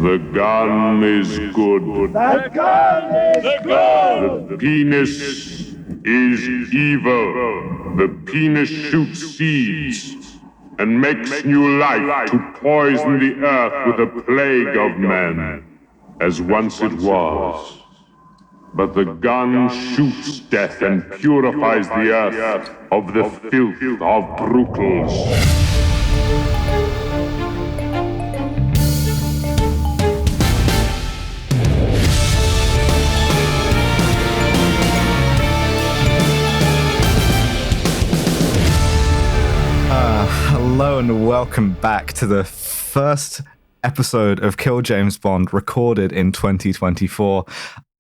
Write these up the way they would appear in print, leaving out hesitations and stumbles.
The gun is good. The gun is good! The penis is evil. The penis shoots seeds and makes new life to poison the earth with a plague of men, as once it was. But the gun shoots death and purifies the earth of the filth of brutals. Hello and welcome back to the first episode of Kill James Bond recorded in 2024.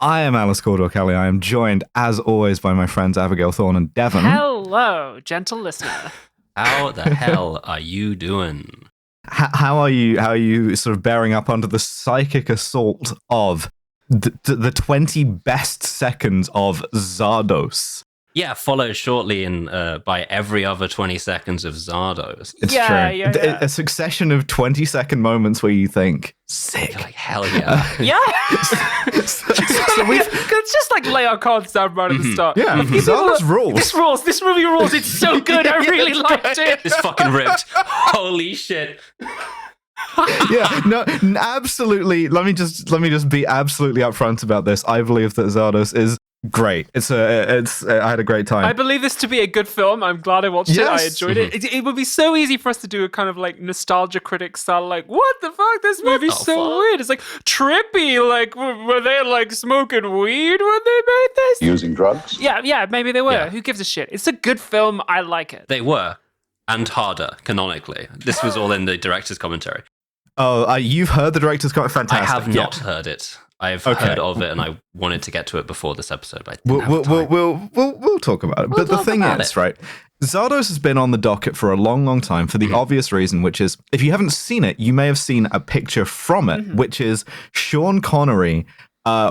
I am Alice Caldwell-Kelly. I am joined, as always, by my friends Abigail Thorne and Devon. Hello, gentle listener. How the hell are you doing? How are you? How are you sort of bearing up under the psychic assault of the 20 best seconds of Zardoz? Yeah, followed shortly in by every other 20 seconds of Zardoz. It's true. Yeah. A succession of 20-second moments where you think, sick. You're like, hell yeah. Yeah. So we've... Let's just like lay our cards down right at the start. Yeah, Zardoz rules. This movie rules. It's so good. I really liked it. This fucking ripped. Holy shit. Yeah, no, absolutely. Let me just be absolutely upfront about this. I believe that Zardoz is great. I had a great time. I believe this to be a good film. I'm glad I watched it. I enjoyed it. It would be so easy for us to do a kind of like nostalgia critic style, like, what the fuck? This movie's so weird. It's like trippy. Like, were they like smoking weed when they made this? Using drugs? Yeah, maybe they were. Yeah. Who gives a shit? It's a good film. I like it. They were. And harder, canonically. This was all in the director's commentary. Oh, you've heard the director's got fantastic. I have not heard it. I've heard of it, and I wanted to get to it before this episode, but I didn't have time. We'll talk about it. But the thing is, right, Zardoz has been on the docket for a long time for the obvious reason, which is, if you haven't seen it, you may have seen a picture from it, which is Sean Connery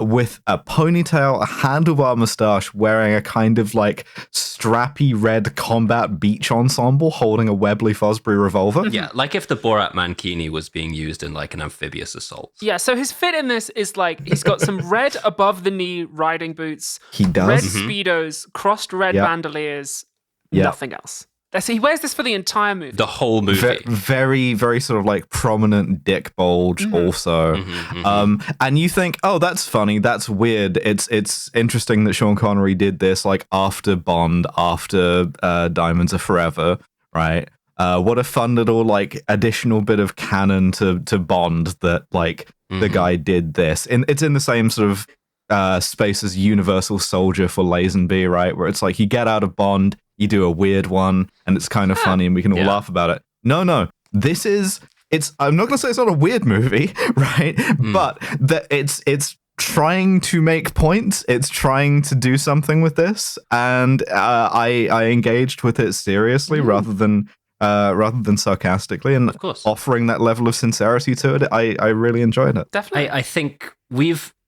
with a ponytail, a handlebar mustache, wearing a kind of like strappy red combat beach ensemble, holding a Webley Fosbury revolver. Yeah, like if the Borat Mankini was being used in like an amphibious assault. Yeah, so his fit in this is like, he's got some red above the knee riding boots. He does. Red Speedos, crossed red bandoliers, nothing else. He wears this for the entire movie. The whole movie. Very, very sort of like prominent dick bulge also. And you think, oh, that's funny, that's weird. It's interesting that Sean Connery did this like after Bond, after Diamonds Are Forever, right? What a fun little like additional bit of canon to Bond that like the guy did this. And it's in the same sort of space as Universal Soldier for Lazenby, right? Where it's like you get out of Bond, you do a weird one, and it's kind of funny, and we can all laugh about it. No, this is, I'm not going to say it's not a weird movie, right? But that it's trying to make points. It's trying to do something with this, and I engaged with it seriously rather than sarcastically, and of course, offering that level of sincerity to it. I really enjoyed it. Definitely. I think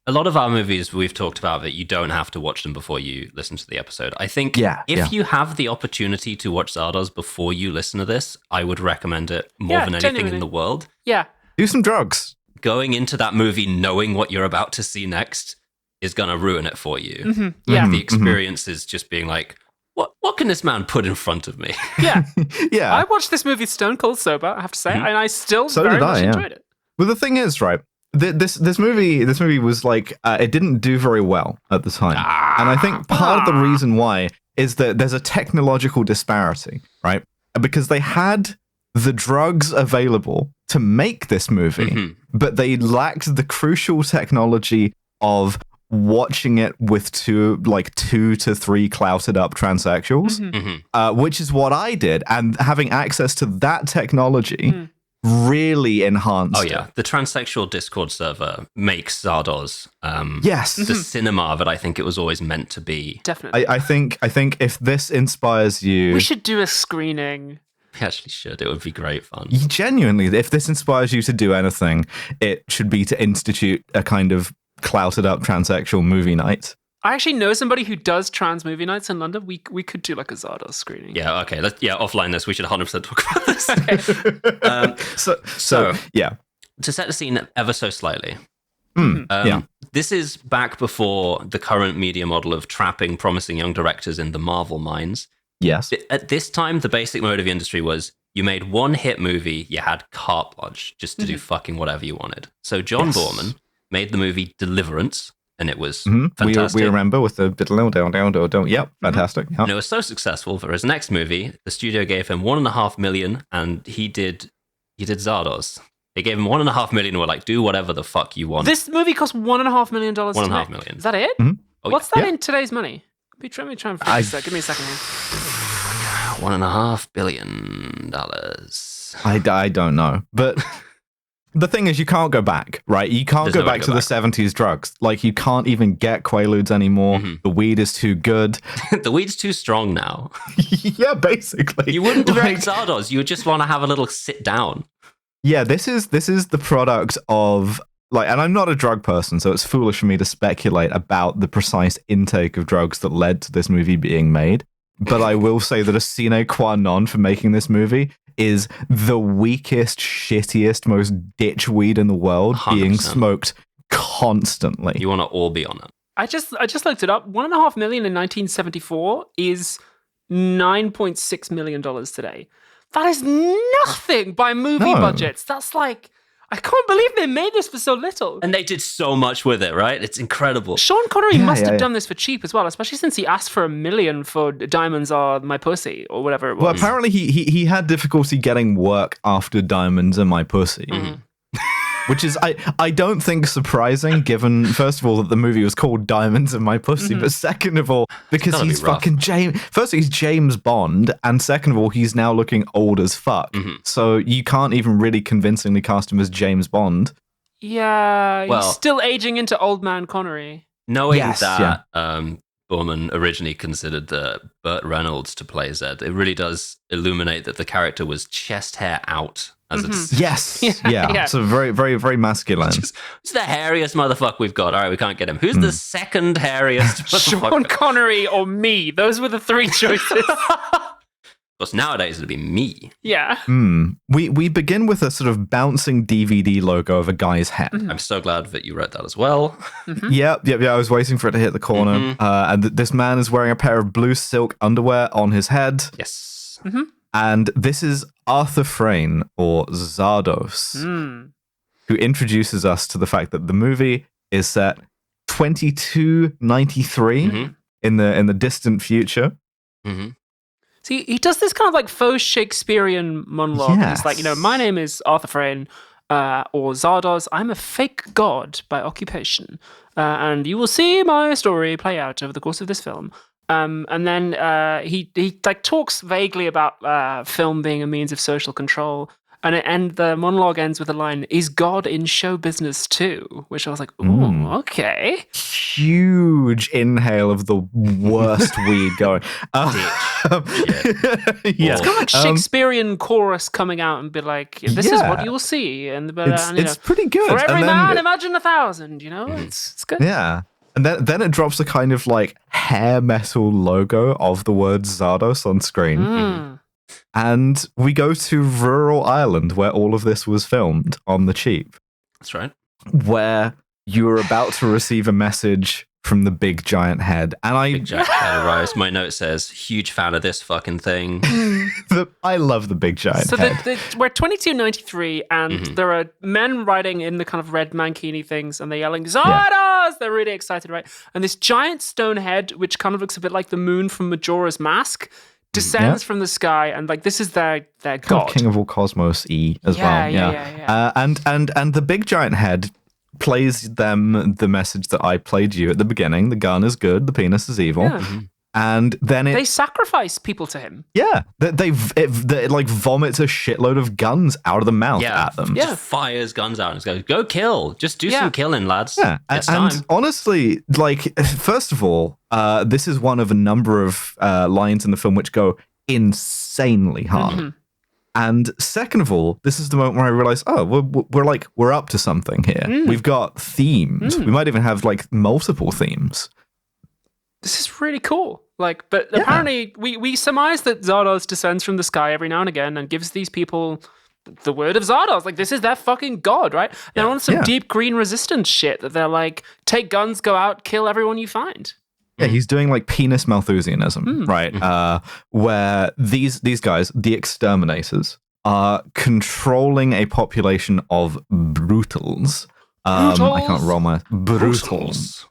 a lot of our movies, we've talked about that you don't have to watch them before you listen to the episode. I think if you have the opportunity to watch Zardoz before you listen to this, I would recommend it more than anything in the world. Yeah. Do some drugs. Going into that movie knowing what you're about to see next is going to ruin it for you. Yeah. The experience is just being like, what can this man put in front of me? Yeah. Yeah. I watched this movie stone cold sober, I have to say, and I still very much enjoyed it. Well, the thing is, right, this movie was like, it didn't do very well at the time. And I think part of the reason why is that there's a technological disparity, right? Because they had the drugs available to make this movie, but they lacked the crucial technology of watching it with 2 to 3 clouted up transsexuals, which is what I did. And having access to that technology really enhanced it. The transsexual Discord server makes Zardoz yes the cinema that I think it was always meant to be. Definitely. I think if this inspires you, we should do a screening. We actually should. It would be great fun. Genuinely, if this inspires you to do anything, it should be to institute a kind of clouted up transsexual movie night. I actually know somebody who does trans movie nights in London. We could do like a Zardoz screening. Yeah, okay. Offline this. We should 100% talk about this. Okay. So yeah. to set the scene ever so slightly. Yeah. This is back before the current media model of trapping promising young directors in the Marvel mines. Yes. At this time, the basic mode of the industry was you made one hit movie, you had carte blanche just to do fucking whatever you wanted. So John Boorman made the movie Deliverance, and it was fantastic. We remember with the down. Yep, fantastic. Yep. And it was so successful for his next movie, the studio gave him $1.5 million, and he did Zardoz. They gave him $1.5 million and were like, do whatever the fuck you want. This movie cost $1.5 million. $1.5 million. Is that it? Mm-hmm. Oh, What's that in today's money? Let me try and fix that. Give me a second here. $1.5 billion. I don't know. But the thing is, you can't go back, right? You can't go back to the 70s drugs. Like, you can't even get Quaaludes anymore. The weed is too good. The weed's too strong now. Yeah, basically. You wouldn't direct Zardoz. You would just want to have a little sit down. Yeah, this is the product of, like, and I'm not a drug person, so it's foolish for me to speculate about the precise intake of drugs that led to this movie being made. But I will say that a sine qua non for making this movie is the weakest, shittiest, most ditch weed in the world 100%. being smoked constantly. You want to all be on it. I just looked it up. $1.5 million in 1974 is $9.6 million today. That is nothing by movie budgets. That's like, I can't believe they made this for so little. And they did so much with it, right? It's incredible. Sean Connery must have done this for cheap as well, especially since he asked for $1 million for Diamonds Are My Pussy or whatever it was. Well, apparently he had difficulty getting work after Diamonds Are My Pussy. Which is, I don't think surprising, given, first of all, that the movie was called Diamonds in My Pussy, but second of all, because he's fucking James... First, he's James Bond, and second of all, he's now looking old as fuck. So you can't even really convincingly cast him as James Bond. Yeah, he's still aging into old man Connery. Knowing that Boorman originally considered Burt Reynolds to play Zed, it really does illuminate that the character was chest hair out. As it's yeah. So very, very, very masculine. It's the hairiest motherfucker we've got. All right, we can't get him. Who's the second hairiest motherfucker? Sean Connery or me? Those were the three choices. Because nowadays it'd be me. Yeah. We begin with a sort of bouncing DVD logo of a guy's head. I'm so glad that you read that as well. Yeah. I was waiting for it to hit the corner. And this man is wearing a pair of blue silk underwear on his head. Yes. And this is Arthur Frayne, or Zardoz, who introduces us to the fact that the movie is set 2293 in the distant future. See, he does this kind of like faux Shakespearean monologue. Yes. It's like, my name is Arthur Frayne, or Zardoz. I'm a fake god by occupation. And you will see my story play out over the course of this film. And then he like talks vaguely about film being a means of social control, and the monologue ends with a line, "Is God in show business too?" Which I was like, "Ooh, okay." Huge inhale of the worst weed going. It's kind of like Shakespearean chorus coming out and be like, "This is what you will see," and it's pretty good. For every man, imagine 1,000. It's good. Yeah. And then it drops a kind of like hair metal logo of the word Zardoz on screen. And we go to rural Ireland where all of this was filmed on the cheap. That's right. Where you were about to receive a message from the big giant head. And Big giant head arrives. My note says, huge fan of this fucking thing. I love the big giant head. We're 2293 and there are men riding in the kind of red mankini things and they're yelling, Zardoz! They're really excited, right? And this giant stone head, which kind of looks a bit like the moon from Majora's Mask, descends from the sky, and like this is their god. King of all cosmos as well. Yeah. And the big giant head plays them the message that I played you at the beginning. The gun is good, the penis is evil. Yeah. And then they sacrifice people to him. Yeah, it like vomits a shitload of guns out of the mouth at them. Yeah, fires guns out and goes, "Go kill! Just do some killing, lads." Yeah, and honestly, like first of all, this is one of a number of lines in the film which go insanely hard. And second of all, this is the moment where I realized, we're up to something here. We've got themes. We might even have like multiple themes. This is really cool. But apparently we surmise that Zardoz descends from the sky every now and again and gives these people the word of Zardoz. Like, this is their fucking god, right? They're on some deep green resistance shit that they're like, take guns, go out, kill everyone you find. Yeah, he's doing like penis Malthusianism, right? Where these guys, the exterminators, are controlling a population of brutals. I can't roll my brutals.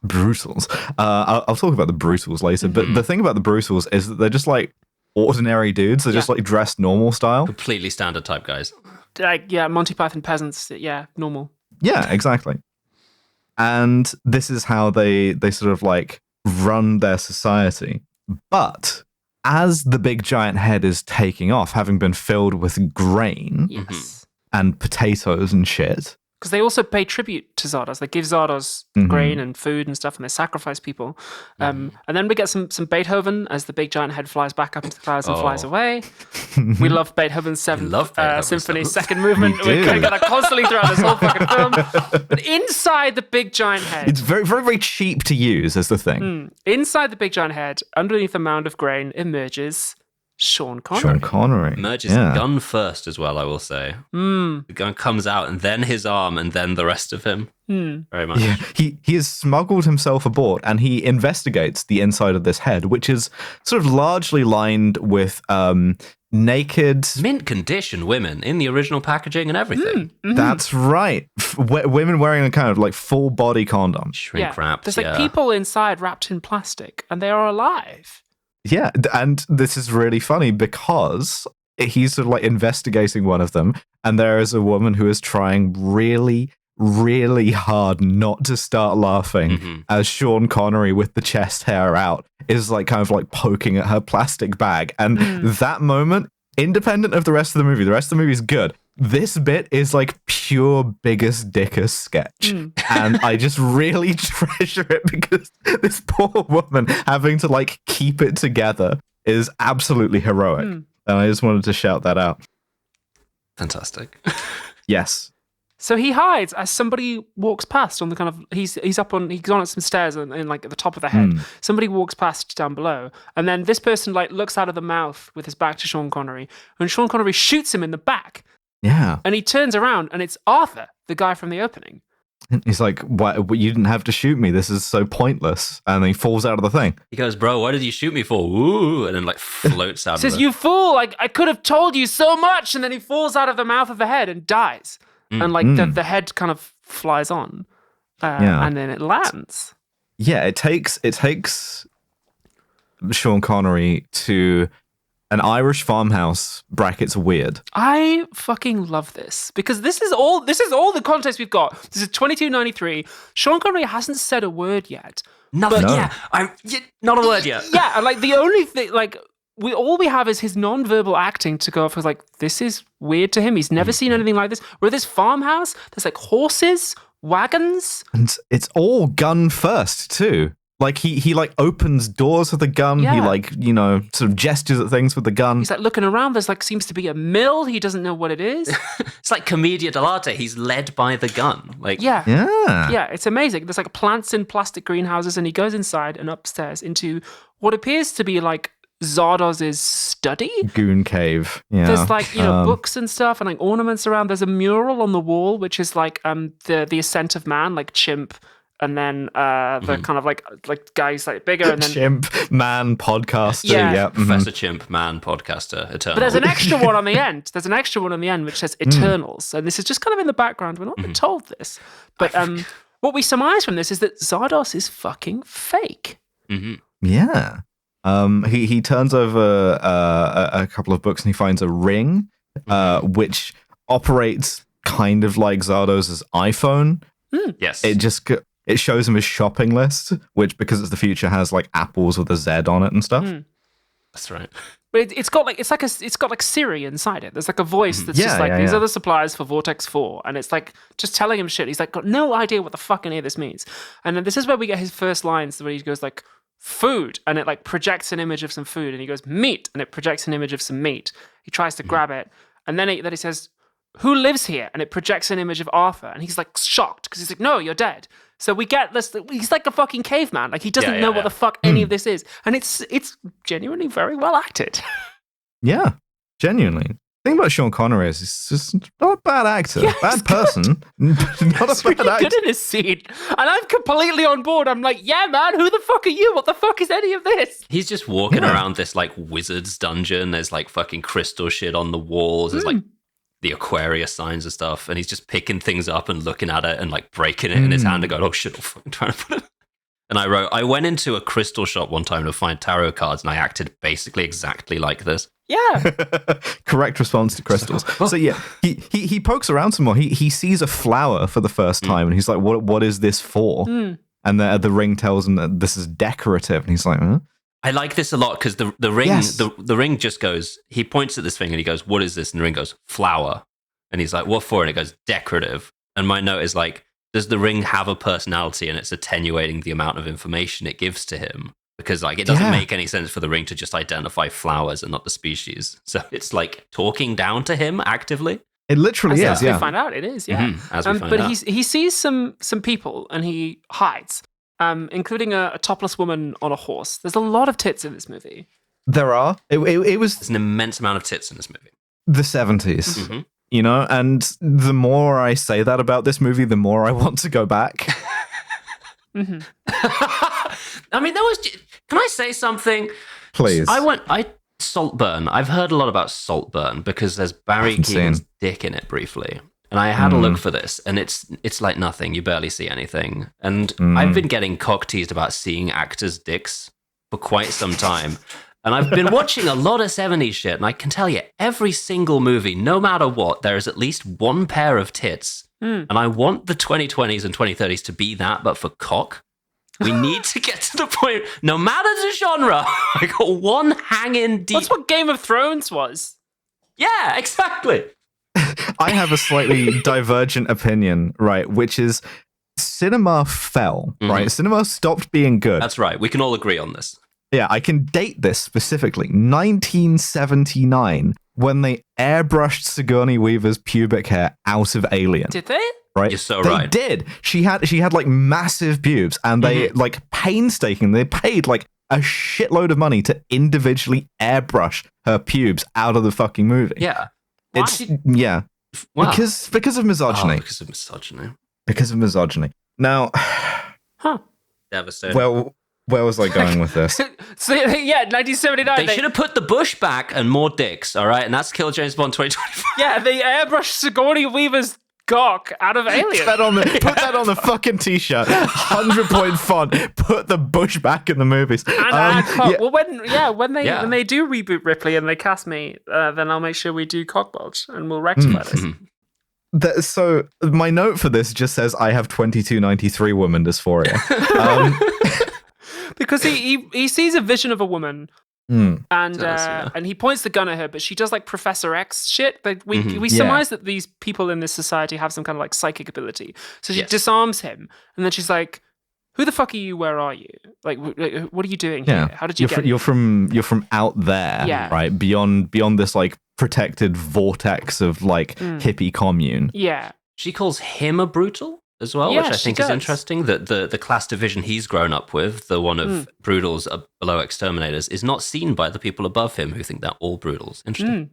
I'll talk about the brutals later. But the thing about the brutals is that they're just like ordinary dudes. They're just like dressed normal style. Completely standard type guys. Like, Monty Python peasants. Yeah, normal. Yeah, exactly. And this is how they sort of like run their society. But as the big giant head is taking off, having been filled with grain and potatoes and shit. Because they also pay tribute to Zardoz. They give Zardoz grain and food and stuff, and they sacrifice people. And then we get some Beethoven as the big giant head flies back up into the clouds and flies away. We love Beethoven's Seventh Symphony, second movement. We're going to get that constantly throughout this whole fucking film. But inside the big giant head... It's very, very, very cheap to use, is the thing. Inside the big giant head, underneath a mound of grain, emerges... Sean Connery. Emerges gun first as well, I will say. The gun comes out and then his arm and then the rest of him. Very much. Yeah, he has smuggled himself aboard and he investigates the inside of this head, which is sort of largely lined with naked... mint condition women in the original packaging and everything. That's right. Women wearing a kind of like full body condom. Shrink wrapped. There's like people inside wrapped in plastic and they are alive. Yeah, and this is really funny because he's sort of like investigating one of them, and there is a woman who is trying really, really hard not to start laughing as Sean Connery with the chest hair out is like kind of like poking at her plastic bag. And that moment, independent of the rest of the movie is good. This bit is like pure biggest dickest sketch. And I just really treasure it because this poor woman having to like keep it together is absolutely heroic. And I just wanted to shout that out. Fantastic. Yes. So he hides as somebody walks past on the kind of he's on some stairs and like at the top of the head. Somebody walks past down below, and then this person like looks out of the mouth with his back to Sean Connery, and Sean Connery shoots him in the back. Yeah. And he turns around and it's Arthur, the guy from the opening. And he's like, "Why? You didn't have to shoot me. This is so pointless." And then he falls out of the thing. He goes, "Bro, why did you shoot me for?" Ooh, and then like floats out. Says, "You fool! Like I could have told you so much." And then he falls out of the mouth of the head and dies. And like the head kind of flies on, and then it lands. Yeah, it takes Sean Connery to an Irish farmhouse brackets weird. I fucking love this because this is all the context we've got. This is 2293. Sean Connery hasn't said a word yet. Nothing. No. Not a word yet. Yeah, and like the only thing like. All we have is his non-verbal acting to go off as like, this is weird to him. He's never seen anything like this. We're at this farmhouse. There's like horses, wagons. And it's all gun first too. Like he like opens doors with the gun. Yeah. He like, sort of gestures at things with the gun. He's like looking around. There's like seems to be a mill. He doesn't know what it is. It's like Commedia dell'arte. He's led by the gun. Like Yeah, it's amazing. There's like plants in plastic greenhouses and he goes inside and upstairs into what appears to be like Zardoz's study. Goon cave. Yeah. There's like, books and stuff and like ornaments around. There's a mural on the wall, which is like the ascent of man, like chimp, and then the kind of like guys like bigger and then chimp, man, podcaster. Yeah. Professor Chimp, man, podcaster, eternal. But there's an extra one on the end. There's an extra one on the end which says Eternals. And this is just kind of in the background. We're not told this. But what we surmise from this is that Zardoz is fucking fake. Yeah. He turns over a couple of books and he finds a ring, which operates kind of like Zardoz's iPhone. Yes. It shows him his shopping list, which because it's the future has like apples with a Z on it and stuff. That's right. But it's got like Siri inside it. There's like a voice that's just like these are the supplies for Vortex 4, and it's like just telling him shit. He's like got no idea what the fuck any of this means. And then this is where we get his first lines where he goes like, food, and it like projects an image of some food, and he goes meat, and it projects an image of some meat. He tries to grab it, and then he says, "Who lives here?" and it projects an image of Arthur, and he's like shocked because he's like, "No, you're dead." So we get this. He's like a fucking caveman. Like he doesn't know what the fuck any of this is, and it's genuinely very well acted. Yeah, genuinely. thing about Sean Connery is he's just not a bad actor, bad person, not a bad really actor. Good in his scene, and I'm completely on board. I'm like, yeah, man, who the fuck are you? What the fuck is any of this? He's just walking around this like wizard's dungeon. There's like fucking crystal shit on the walls. There's like the Aquarius signs and stuff, and he's just picking things up and looking at it and like breaking it in his hand and going, "Oh shit, I'm fucking trying to put it." And I went into a crystal shop one time to find tarot cards, and I acted basically exactly like this. Yeah. Correct response to crystals. So yeah, he pokes around some more. He sees a flower for the first time, and he's like, "What is this for?" And the ring tells him that this is decorative, and he's like, "Huh?" I like this a lot because the ring the ring just goes. He points at this thing and he goes, "What is this?" And the ring goes, "Flower." And he's like, "What for?" And it goes, "Decorative." And my note is like, does the ring have a personality, and it's attenuating the amount of information it gives to him? Because like it doesn't make any sense for the ring to just identify flowers and not the species. So it's like talking down to him actively. It literally is. As we find out, it is. Yeah. As we find out. But he sees some people and he hides, including a topless woman on a horse. There's a lot of tits in this movie. There are. It was There's an immense amount of tits in this movie. The 70s. You know, and the more I say that about this movie, the more I want to go back. I mean, there was. Can I say something? Please. Saltburn. I've heard a lot about Saltburn because there's Barry Keoghan's dick in it briefly, and I had a look for this, and it's like nothing. You barely see anything, and I've been getting cock teased about seeing actors' dicks for quite some time. And I've been watching a lot of 70s shit, and I can tell you, every single movie, no matter what, there is at least one pair of tits. And I want the 2020s and 2030s to be that, but for cock. We need to get to the point, no matter the genre, I got one hanging deep. That's what Game of Thrones was. Yeah, exactly. I have a slightly divergent opinion, right, which is cinema fell, right? Cinema stopped being good. That's right. We can all agree on this. Yeah, I can date this specifically. 1979, when they airbrushed Sigourney Weaver's pubic hair out of Alien. Did they? Right? You're so they right. Did. She had like massive pubes, and they like painstaking. They paid like a shitload of money to individually airbrush her pubes out of the fucking movie. Yeah. It's Wow. because of misogyny. Oh, because of misogyny. Because of misogyny. Now, Devastating. well, where was I going with this? So yeah, 1979. They should have put the bush back and more dicks, all right? And that's Kill James Bond 2025. Yeah, they airbrushed Sigourney Weaver's cock out of Alien. Put that on the fucking t-shirt. 100-point font. Put the bush back in the movies. Well, when they do reboot Ripley and they cast me, then I'll make sure we do cock bulge and we'll rectify this. So my note for this just says I have 2293 woman dysphoria. Because he sees a vision of a woman. And he points the gun at her, but she does like Professor X shit. Like we surmise that these people in this society have some kind of like psychic ability. So she disarms him, and then she's like, "Who the fuck are you? Where are you? Like, what are you doing here? How did you get? You're from out there, right? Beyond this like protected vortex of like hippie commune." Yeah, she calls him a brutal as well, which I think is interesting. That the class division he's grown up with, the one of brutals below exterminators, is not seen by the people above him who think they're all brutals. Interesting.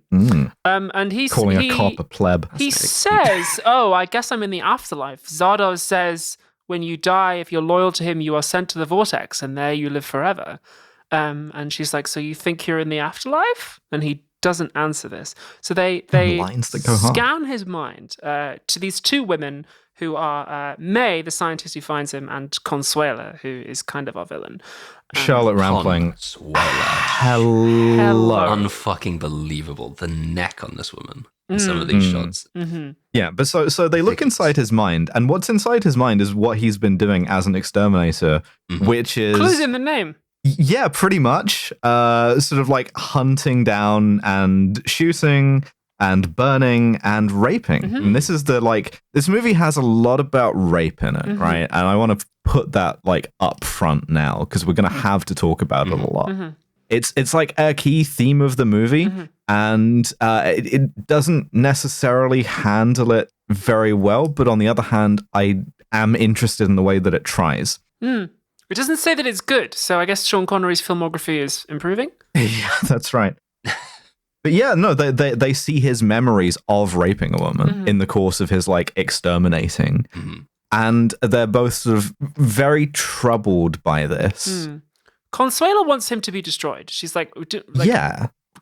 And he's calling a cop a pleb. He says, "Oh, I guess I'm in the afterlife." Zardoz says, "When you die, if you're loyal to him, you are sent to the vortex, and there you live forever." And she's like, "So you think you're in the afterlife?" And he doesn't answer this. So they scan his mind to these two women who are May, the scientist who finds him, and Consuela, who is kind of our villain. Charlotte Rampling. Hello. Unfucking believable. The neck on this woman in some of these shots. Yeah, but so they look inside his mind, and what's inside his mind is what he's been doing as an exterminator, which is... Clues in the name. Yeah, pretty much. Sort of like hunting down and shooting and burning and raping. And this is this movie has a lot about rape in it, right? And I want to put that like up front now because we're going to have to talk about it a lot. It's like a key theme of the movie, and it doesn't necessarily handle it very well, but on the other hand, I am interested in the way that it tries. It doesn't say that it's good, so I guess Sean Connery's filmography is improving? Yeah, that's right. But yeah, no, they see his memories of raping a woman in the course of his like exterminating. And they're both sort of very troubled by this. Consuelo wants him to be destroyed. She's like,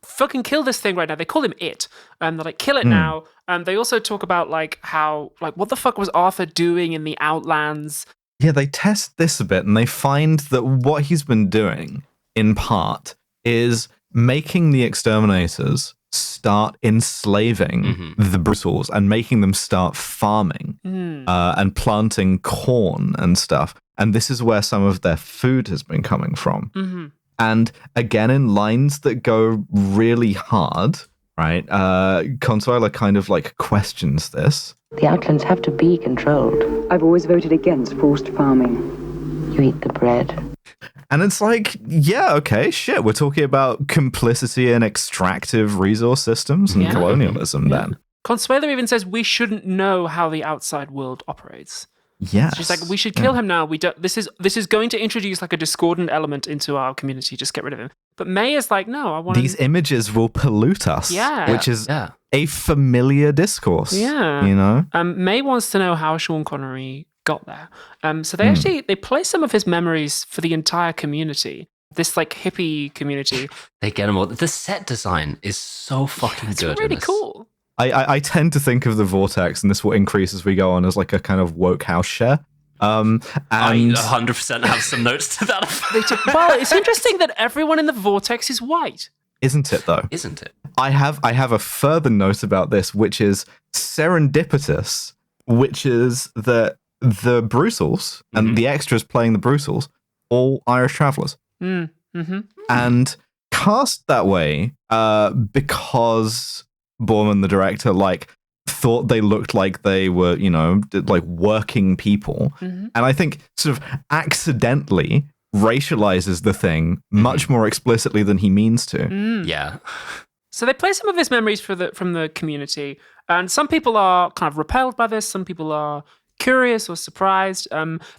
fucking kill this thing right now. They call him It. And they're like, kill it now. And they also talk about like how, like, what the fuck was Arthur doing in the Outlands? Yeah, they test this a bit and they find that what he's been doing, in part, is making the exterminators start enslaving the Brutals and making them start farming and planting corn and stuff. And this is where some of their food has been coming from. And again, in lines that go really hard, right? Consuelo kind of like questions this. The Outlands have to be controlled. I've always voted against forced farming. You eat the bread. And it's like, yeah, okay, shit. We're talking about complicity in extractive resource systems and colonialism then. Consuelo even says we shouldn't know how the outside world operates. Yes. She's like, we should kill him now. We don't. This is going to introduce like a discordant element into our community. Just get rid of him. But May is like, no, I want these images will pollute us. Yeah. Which is a familiar discourse. Yeah. You know? May wants to know how Sean Connery got there. So they play some of his memories for the entire community. This like hippie community. They get them all. The set design is so fucking good. It's really cool. I tend to think of the Vortex, and this will increase as we go on, as like a kind of woke house share. And I 100% have some notes to that. Well, it's interesting that everyone in the Vortex is white. Isn't it, though? Isn't it? I have a further note about this, which is serendipitous, which is that the Brutals and the extras playing the Brutals, all Irish travellers. And cast that way because Boorman, the director, like thought they looked like they were, you know, like working people. And I think sort of accidentally racializes the thing much more explicitly than he means to. Yeah. So they play some of his memories from the community, and some people are kind of repelled by this. Some people are curious or surprised.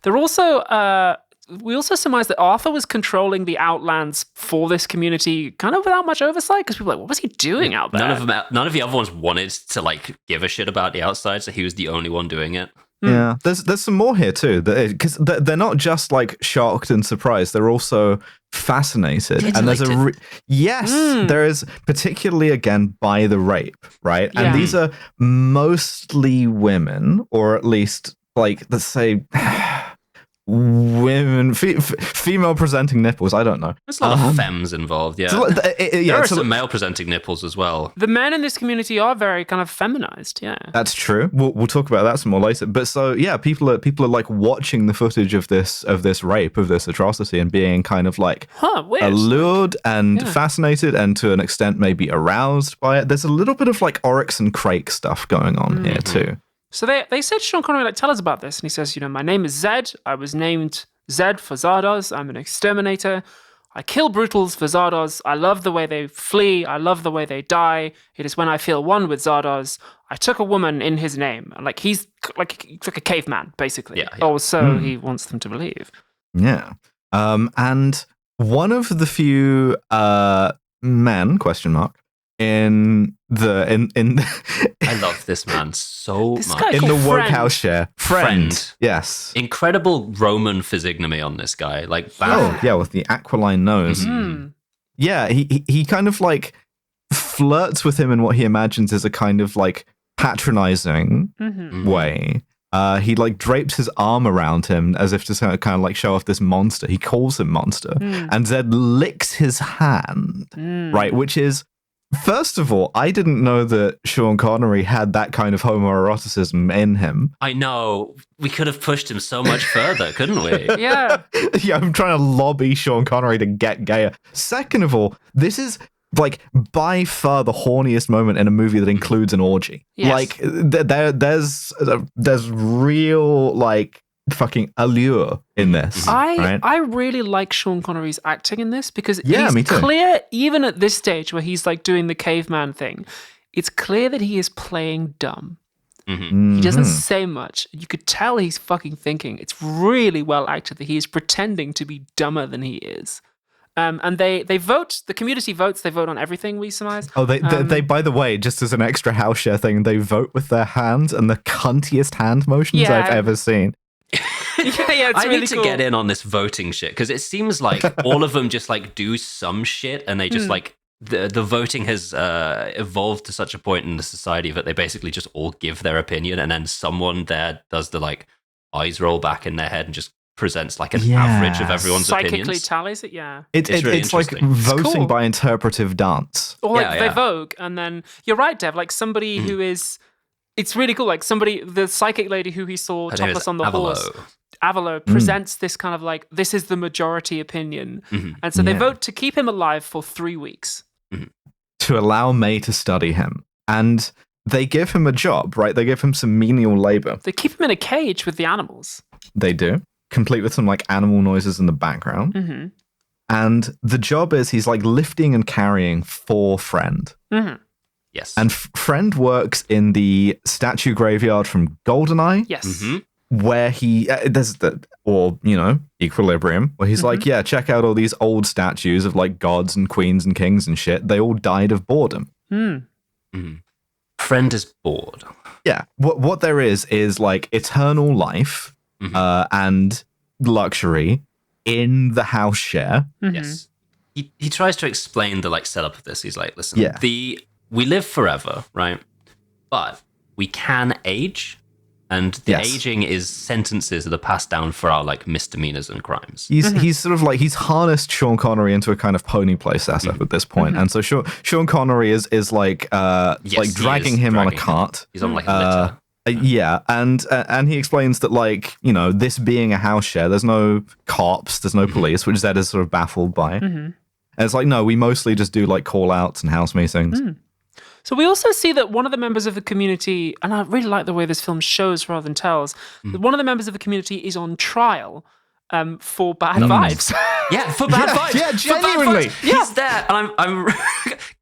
They're also we also surmise that Arthur was controlling the Outlands for this community kind of without much oversight, because people are like, what was he doing out there? None of the other ones wanted to like give a shit about the outside, so he was the only one doing it. Yeah, there's some more here too, because they're not just like shocked and surprised; they're also fascinated. And there's there is, particularly again by the rape, right? Yeah. And these are mostly women, or at least like let's say women, female presenting nipples. I don't know. There's a lot of femmes involved. Yeah, there are some male presenting nipples as well. The men in this community are very kind of feminized. Yeah, that's true. We'll talk about that some more later. But so yeah, people are like watching the footage of this rape, of this atrocity, and being kind of like allured and fascinated, and to an extent maybe aroused by it. There's a little bit of like Oryx and Crake stuff going on here too. So they said, Sean Connery, like, tell us about this. And he says, you know, my name is Zed. I was named Zed for Zardoz. I'm an exterminator. I kill brutals for Zardoz. I love the way they flee. I love the way they die. It is when I feel one with Zardoz. I took a woman in his name. Like, he's like a caveman, basically. Yeah. Or so he wants them to believe. Yeah. And one of the few men, in I love this man so this much. In the wokehouse share. Friend. Yes. Incredible Roman physiognomy on this guy. Like, with the aquiline nose. Yeah, he kind of like flirts with him in what he imagines is a kind of like patronizing way. He like drapes his arm around him as if to kind of like show off this monster. He calls him monster. And Zed licks his hand, right? Which is, first of all, I didn't know that Sean Connery had that kind of homoeroticism in him. I know. We could have pushed him so much further, couldn't we? Yeah. Yeah, I'm trying to lobby Sean Connery to get gayer. Second of all, this is like by far the horniest moment in a movie that includes an orgy. Yes. Like there's real like fucking allure in this. I really like Sean Connery's acting in this, because he's clear, even at this stage where he's like doing the caveman thing, it's clear that he is playing dumb. He doesn't say much. You could tell he's fucking thinking. It's really well acted that he is pretending to be dumber than he is. And they vote. The community votes. They vote on everything, we surmise. Oh, they by the way, just as an extra house share thing, they vote with their hands, and the cuntiest hand motions I've ever seen. It's I really need to cool. get in on this voting shit, because it seems like all of them just like do some shit, and they just like the voting has evolved to such a point in the society that they basically just all give their opinion, and then someone there does the like eyes roll back in their head and just presents like an average of everyone's Psychically opinions. tallies it, yeah. It's really it's like interesting. voting cool. by interpretive dance. Or like they vogue, and then you're right, Dev. Like somebody who is, it's really cool. Like somebody, the psychic lady who he saw Her name topless is on the horse, Avalo, presents this kind of like, this is the majority opinion, and so they vote to keep him alive for 3 weeks, to allow May to study him, and they give him a job. Right? They give him some menial labor. They keep him in a cage with the animals. They do, complete with some like animal noises in the background. And the job is he's like lifting and carrying for Friend. Yes. And Friend works in the statue graveyard from GoldenEye. Yes. Where he, there's Equilibrium, where he's like, yeah, check out all these old statues of like gods and queens and kings and shit. They all died of boredom. Friend is bored. Yeah. What there is like eternal life and luxury in the house share. Yes. He tries to explain the like setup of this. He's like, listen, we live forever, right? But we can age, and the aging is sentences that are passed down for our like misdemeanors and crimes. He's sort of like, he's harnessed Sean Connery into a kind of pony play setup at this point. And so Sean Connery is like dragging him on a cart. He's on like a litter. And he explains that like, this being a house share, there's no cops, there's no police, which Zed is sort of baffled by. And it's like, no, we mostly just do like call outs and house meetings. So we also see that one of the members of the community, and I really like the way this film shows rather than tells, that one of the members of the community is on trial for bad vibes. For bad vibes. Yeah, genuinely. He's there, and I'm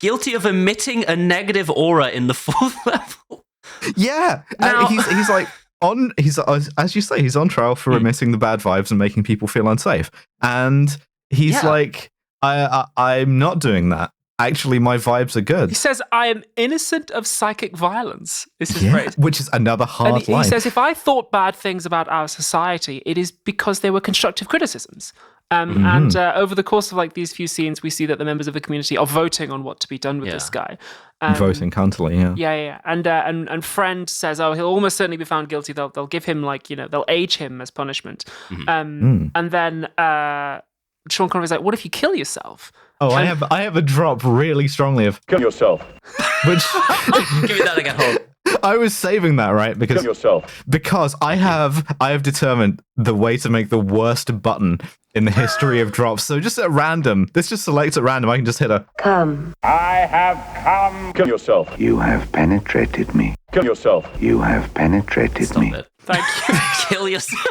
guilty of emitting a negative aura in the 4th level. Yeah, Now, and he's like as you say, he's on trial for emitting the bad vibes and making people feel unsafe. And he's like, I'm not doing that. Actually, my vibes are good. He says, I am innocent of psychic violence. This is great. Which is another hard line. He says, if I thought bad things about our society, it is because they were constructive criticisms. And over the course of like these few scenes, we see that the members of the community are voting on what to be done with this guy. Voting cuntily, And Friend says, oh, he'll almost certainly be found guilty. They'll give him like, they'll age him as punishment. And then Sean Connery's like, what if you kill yourself? Oh, I have a drop really strongly of Kill yourself. which Give me that again. Hold. I was saving that, right? Kill yourself. Because I have determined the way to make the worst button in the history of drops. So just at random, this just selects at random. I can just hit a Come. I have come. Kill yourself. You have penetrated me. Kill yourself. You have penetrated me. Stop it. Thank you. Kill yourself.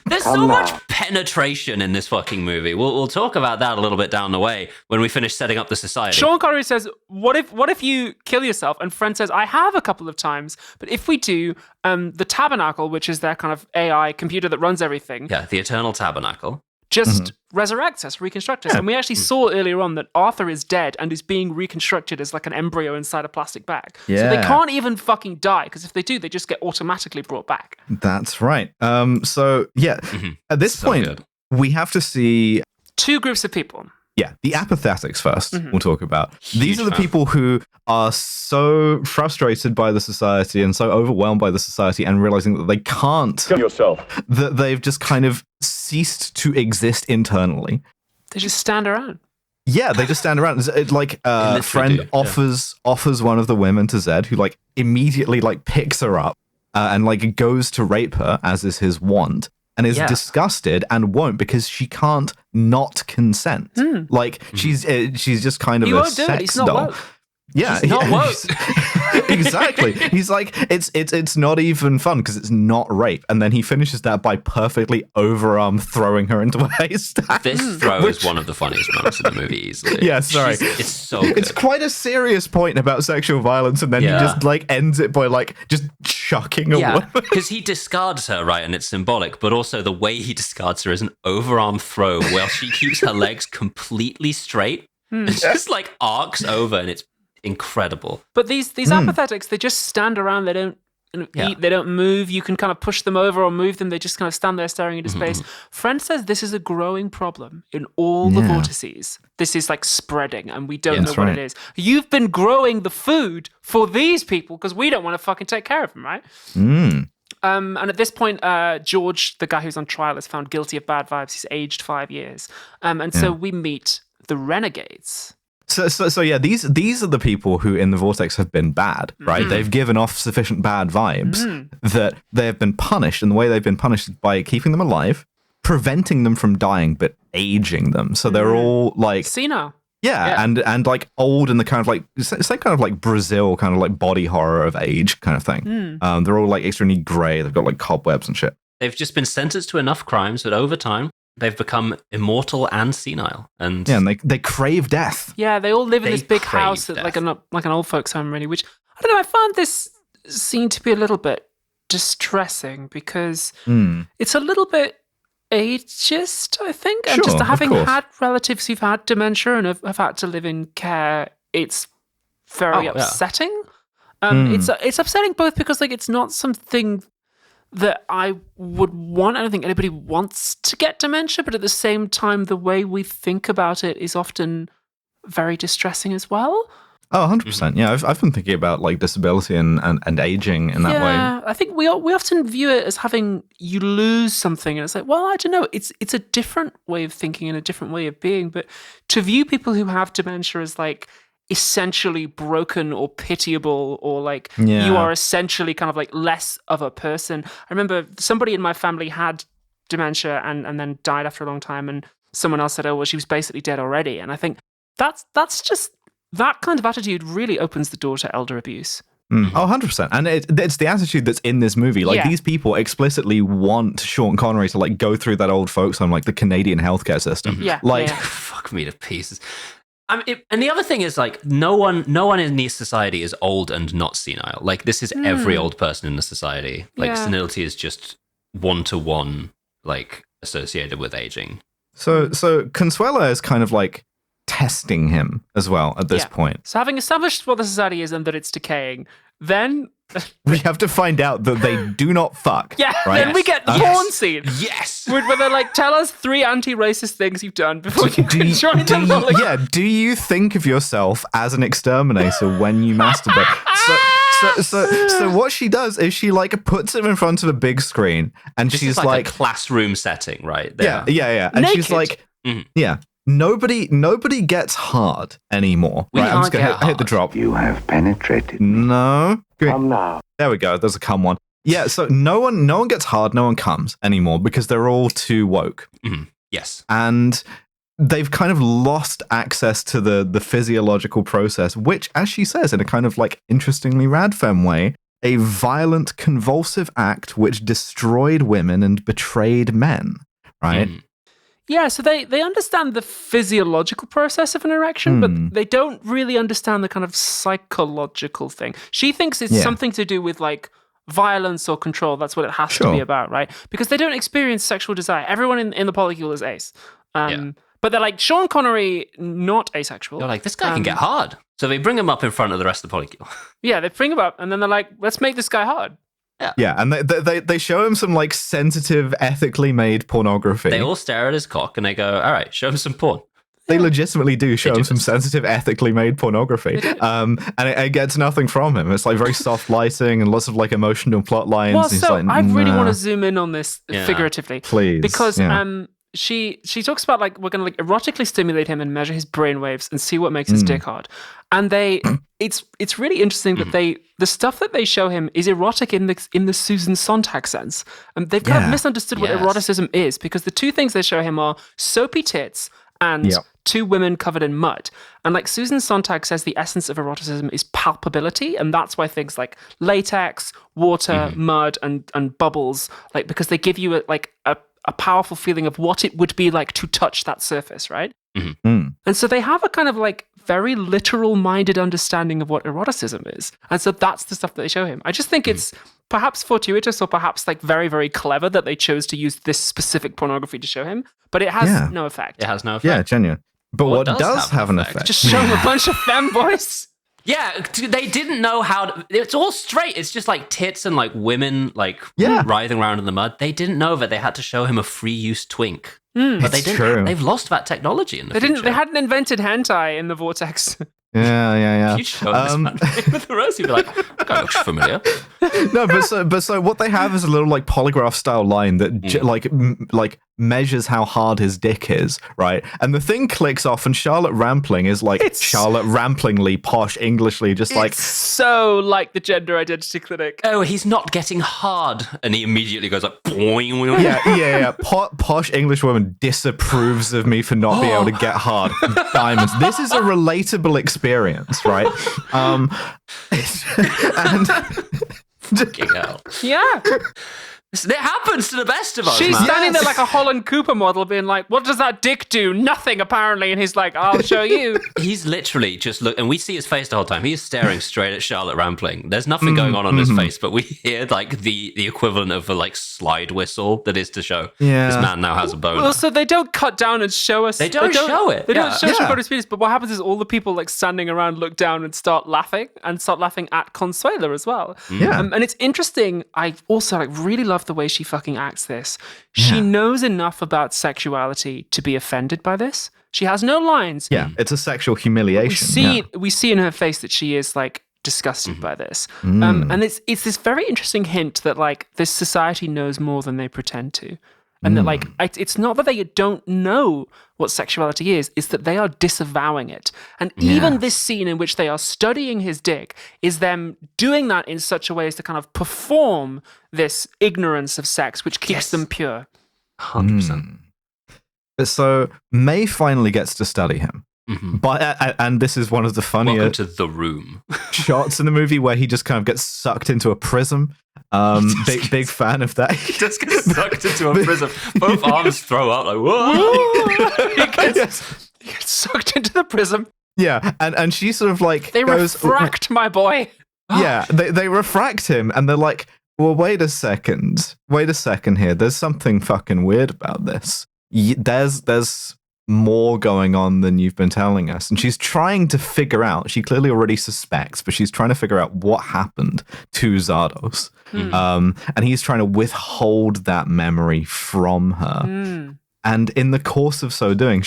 There's so much penetration in this fucking movie. We'll talk about that a little bit down the way when we finish setting up the society. Sean Connery says, what if you kill yourself? And Friend says, I have a couple of times, but if we do, the Tabernacle, which is their kind of AI computer that runs everything. Yeah, the Eternal Tabernacle. Just resurrects us, reconstructs us. And we actually saw earlier on that Arthur is dead and is being reconstructed as like an embryo inside a plastic bag. So they can't even fucking die, because if they do, they just get automatically brought back. That's right. So yeah, at this point, we have to see two groups of people. Yeah, the apathetics first, we'll talk about. These are the people who are so frustrated by the society and so overwhelmed by the society and realizing that they can't kill yourself, that they've just kind of ceased to exist internally. They just stand around. Yeah, they just stand around. It's like Friend offers one of the women to Zed, who like immediately like picks her up and like goes to rape her, as is his wont. And is disgusted and won't, because she can't not consent. Like she's just kind of a sex doll. Yeah, he's not woke. Exactly. He's like, it's not even fun because it's not rape. And then he finishes that by perfectly overarm throwing her into a haystack. This throw is one of the funniest moments in the movie, easily. Yeah, sorry. It's so good. It's quite a serious point about sexual violence, and then he just like ends it by like just chucking a woman. Because he discards her, right? And it's symbolic, but also the way he discards her is an overarm throw while she keeps her legs completely straight and just like arcs over, and it's incredible. But these apathetics, they just stand around. They don't eat. They don't move. You can kind of push them over or move them. They just kind of stand there staring into space. Friend says this is a growing problem in all the vortices. This is like spreading, and we don't know what it is. You've been growing the food for these people because we don't want to fucking take care of them, right? And at this point, George, the guy who's on trial, is found guilty of bad vibes. He's aged 5 years. So we meet the renegades. So yeah, these are the people who in the vortex have been bad, right? They've given off sufficient bad vibes that they have been punished, and the way they've been punished is by keeping them alive, preventing them from dying, but aging them. So they're all like senile. Yeah, and like old in the kind of like same kind of like Brazil kind of like body horror of age kind of thing. They're all like extremely grey. They've got like cobwebs and shit. They've just been sentenced to enough crimes that over time they've become immortal and senile. And they crave death. Yeah, they all live in this big house, like an old folks' home, really. Which I don't know. I found this scene to be a little bit distressing because it's a little bit ageist, I think. And just having had relatives who've had dementia and have had to live in care, it's very upsetting. It's upsetting both because like it's not something that I would want. I don't think anybody wants to get dementia, but at the same time, the way we think about it is often very distressing as well. Oh, 100%. Yeah, I've been thinking about like disability and aging in that way. Yeah, I think we often view it as having you lose something, and it's like, well, I don't know. It's a different way of thinking and a different way of being. But to view people who have dementia as like essentially broken or pitiable, or like you are essentially kind of like less of a person. I remember somebody in my family had dementia and then died after a long time, and someone else said, oh, well, she was basically dead already. And I think that's just, that kind of attitude really opens the door to elder abuse. Oh, 100%. And it's the attitude that's in this movie. Like, these people explicitly want Sean Connery to like go through that old folks home, like the Canadian healthcare system. Fuck me to pieces. And the other thing is, like, no one in this society is old and not senile. Like, this is every old person in the society. Like, senility is just one-to-one, like, associated with aging. So Consuela is kind of like testing him as well at this point. So having established what the society is and that it's decaying, then we have to find out that they do not fuck. Yeah, right? Then we get the porn scene. Yes! Where they're like, tell us 3 anti-racist things you've done before you can join them. Do you think of yourself as an exterminator when you masturbate? So what she does is she like puts him in front of a big screen, and this she's is like a classroom setting, right? Yeah. And naked. She's like, Nobody gets hard anymore. Right, I'm just gonna hit the drop. You have penetrated me. No. Come now. There we go. There's a come one. Yeah, so no one gets hard, no one comes anymore because they're all too woke. Yes. And they've kind of lost access to the physiological process, which, as she says, in a kind of like interestingly rad femme way, a violent, convulsive act which destroyed women and betrayed men. Right? Yeah, so they understand the physiological process of an erection, but they don't really understand the kind of psychological thing. She thinks it's something to do with like violence or control. That's what it has to be about, right? Because they don't experience sexual desire. Everyone in the polycule is ace. But they're like, Sean Connery, not asexual. They're like, this guy can get hard. So they bring him up in front of the rest of the polycule. Yeah, they bring him up, and then they're like, let's make this guy hard. Yeah, and they show him some like sensitive, ethically made pornography. They all stare at his cock and they go, all right, show him some porn. They legitimately do show him some sensitive, ethically made pornography. And it gets nothing from him. It's like very soft lighting and lots of like emotional plot lines. Well, so like, I really want to zoom in on this figuratively. Please. Because she talks about like, we're going to like erotically stimulate him and measure his brainwaves and see what makes his dick hard. And it's really interesting that the stuff that they show him is erotic in the Susan Sontag sense. And they've kind of misunderstood what eroticism is, because the two things they show him are soapy tits and two women covered in mud. And like Susan Sontag says, the essence of eroticism is palpability. And that's why things like latex, water, mud, and bubbles, like, because they give you a powerful feeling of what it would be like to touch that surface, right? And so they have a kind of like very literal-minded understanding of what eroticism is. And so that's the stuff that they show him. I just think it's perhaps fortuitous or perhaps like very, very clever that they chose to use this specific pornography to show him, but it has no effect. It has no effect. Yeah, genuine. But what does have an effect? Just show him a bunch of femboys. Yeah, they didn't know how to... It's all straight. It's just like tits and like women like writhing around in the mud. They didn't know that they had to show him a free-use twink. But they didn't. True. They've lost that technology in the future. They hadn't invented hentai in the vortex. Yeah. You show this man with the rose, you'd be like, that guy looks familiar. No, but so what they have is a little like polygraph style line that like measures how hard his dick is, right? And the thing clicks off, and Charlotte Rampling is like Charlotte Ramplingly, posh Englishly, just like so like the gender identity clinic. Oh, he's not getting hard, and he immediately goes like, boing. Yeah. Posh English woman disapproves of me for not being able to get hard. Diamonds. This is a relatable experience, right? And Fucking hell. Yeah. It happens to the best of us, She's man. standing there like a Holland Cooper model being like, what does that dick do? Nothing, apparently. And he's like, I'll show you. He's literally just and we see his face the whole time. He's staring straight at Charlotte Rampling. There's nothing going on his face, but we hear like the equivalent of a like slide whistle that is to show this man now has a boner. Well, so they don't cut down and show us. They don't show it. They don't show Chicote's penis, but what happens is all the people like standing around look down and start laughing at Consuela as well. Yeah. And it's interesting. I also like really love the way she fucking acts this. She knows enough about sexuality to be offended by this. She has no lines. Yeah, it's a sexual humiliation. We see in her face that she is like disgusted by this. And it's this very interesting hint that like this society knows more than they pretend to. And that like it's not that they don't know what sexuality is, it's that they are disavowing it. And even this scene in which they are studying his dick is them doing that in such a way as to kind of perform this ignorance of sex, which keeps them pure. 100%. So May finally gets to study him. But and this is one of the funnier Welcome to the room shots in the movie where he just kind of gets sucked into a prism. Big fan of that. He just gets sucked into a prism. Both arms throw out like, whoa. He gets sucked into the prism. Yeah, and she sort of like they refract my boy. Yeah, they refract him, and they're like, well, wait a second here. There's something fucking weird about this. There's more going on than you've been telling us. And she's trying to figure out, she clearly already suspects, but she's trying to figure out what happened to Zardoz. And he's trying to withhold that memory from her. And in the course of so doing,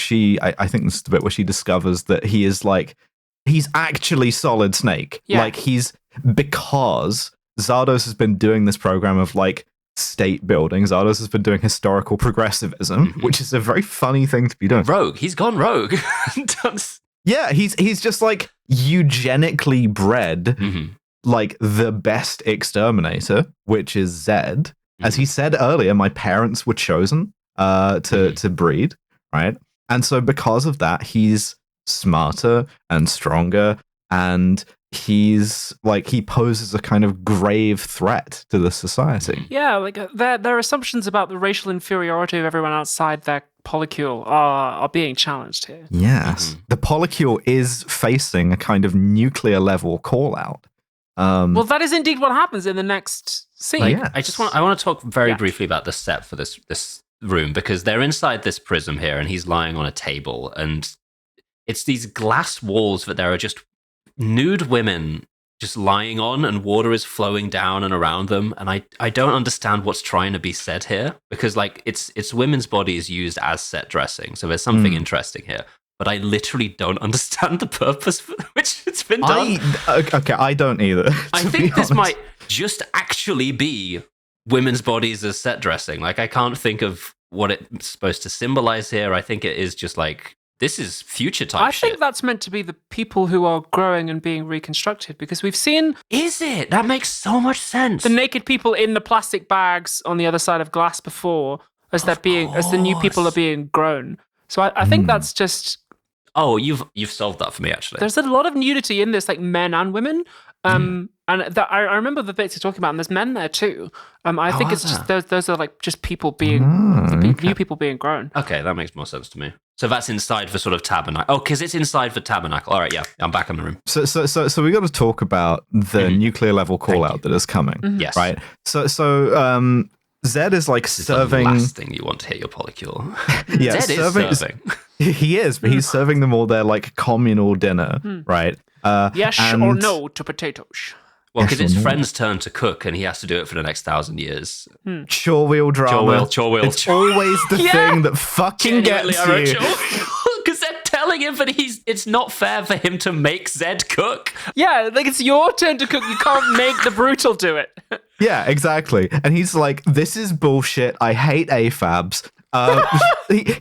I think this is the bit where she discovers that he's actually Solid Snake. Yeah. Like because Zardoz has been doing this program of like state building. Zardoz has been doing historical progressivism, which is a very funny thing to be doing. Rogue. He's gone rogue. Yeah, he's just like eugenically bred like the best exterminator, which is Zed. As he said earlier, my parents were chosen to breed, right? And so because of that, he's smarter and stronger, and he's like, he poses a kind of grave threat to the society. Yeah, like their assumptions about the racial inferiority of everyone outside their polycule are being challenged here. Yes. The polycule is facing a kind of nuclear level call out. Well, that is indeed what happens in the next scene. I want to talk very briefly about the set for this room, because they're inside this prism here and he's lying on a table, and it's these glass walls that there are just nude women just lying on, and water is flowing down and around them. And I don't understand what's trying to be said here, because like it's women's bodies used as set dressing. So there's something interesting here. But I literally don't understand the purpose for which it's been done. I don't either. I think this might just actually be women's bodies as set dressing. Like, I can't think of what it's supposed to symbolize here. I think it is just like, this is future type shit. I think that's meant to be the people who are growing and being reconstructed, because we've seen... Is it? That makes so much sense. The naked people in the plastic bags on the other side of glass before, as the new people are being grown. So I think that's just Oh, you've solved that for me, actually. There's a lot of nudity in this, like men and women. And I remember the bits you're talking about, and there's men there too. I think it's just those are like just people being new people being grown. Okay, that makes more sense to me. So that's inside for sort of tabernacle. Oh, because it's inside for tabernacle. All right, yeah, I'm back in the room. So we got to talk about the nuclear level call out that is coming. Yes, right. So Zed is like serving. The last thing you want to hit your polycule. Yeah, Zed is serving. He is, but he's serving them all their like communal dinner, right? Yes or no to potatoes. Well, because it's Friend's turn to cook, and he has to do it for the next 1,000 years. Chore wheel drama. Chore wheel. It's always the thing that fucking gets you. Because they're telling him that it's not fair for him to make Zed cook. Yeah, like it's your turn to cook. You can't make the brutal do it. Yeah, exactly. And he's like, "This is bullshit. I hate AFABs."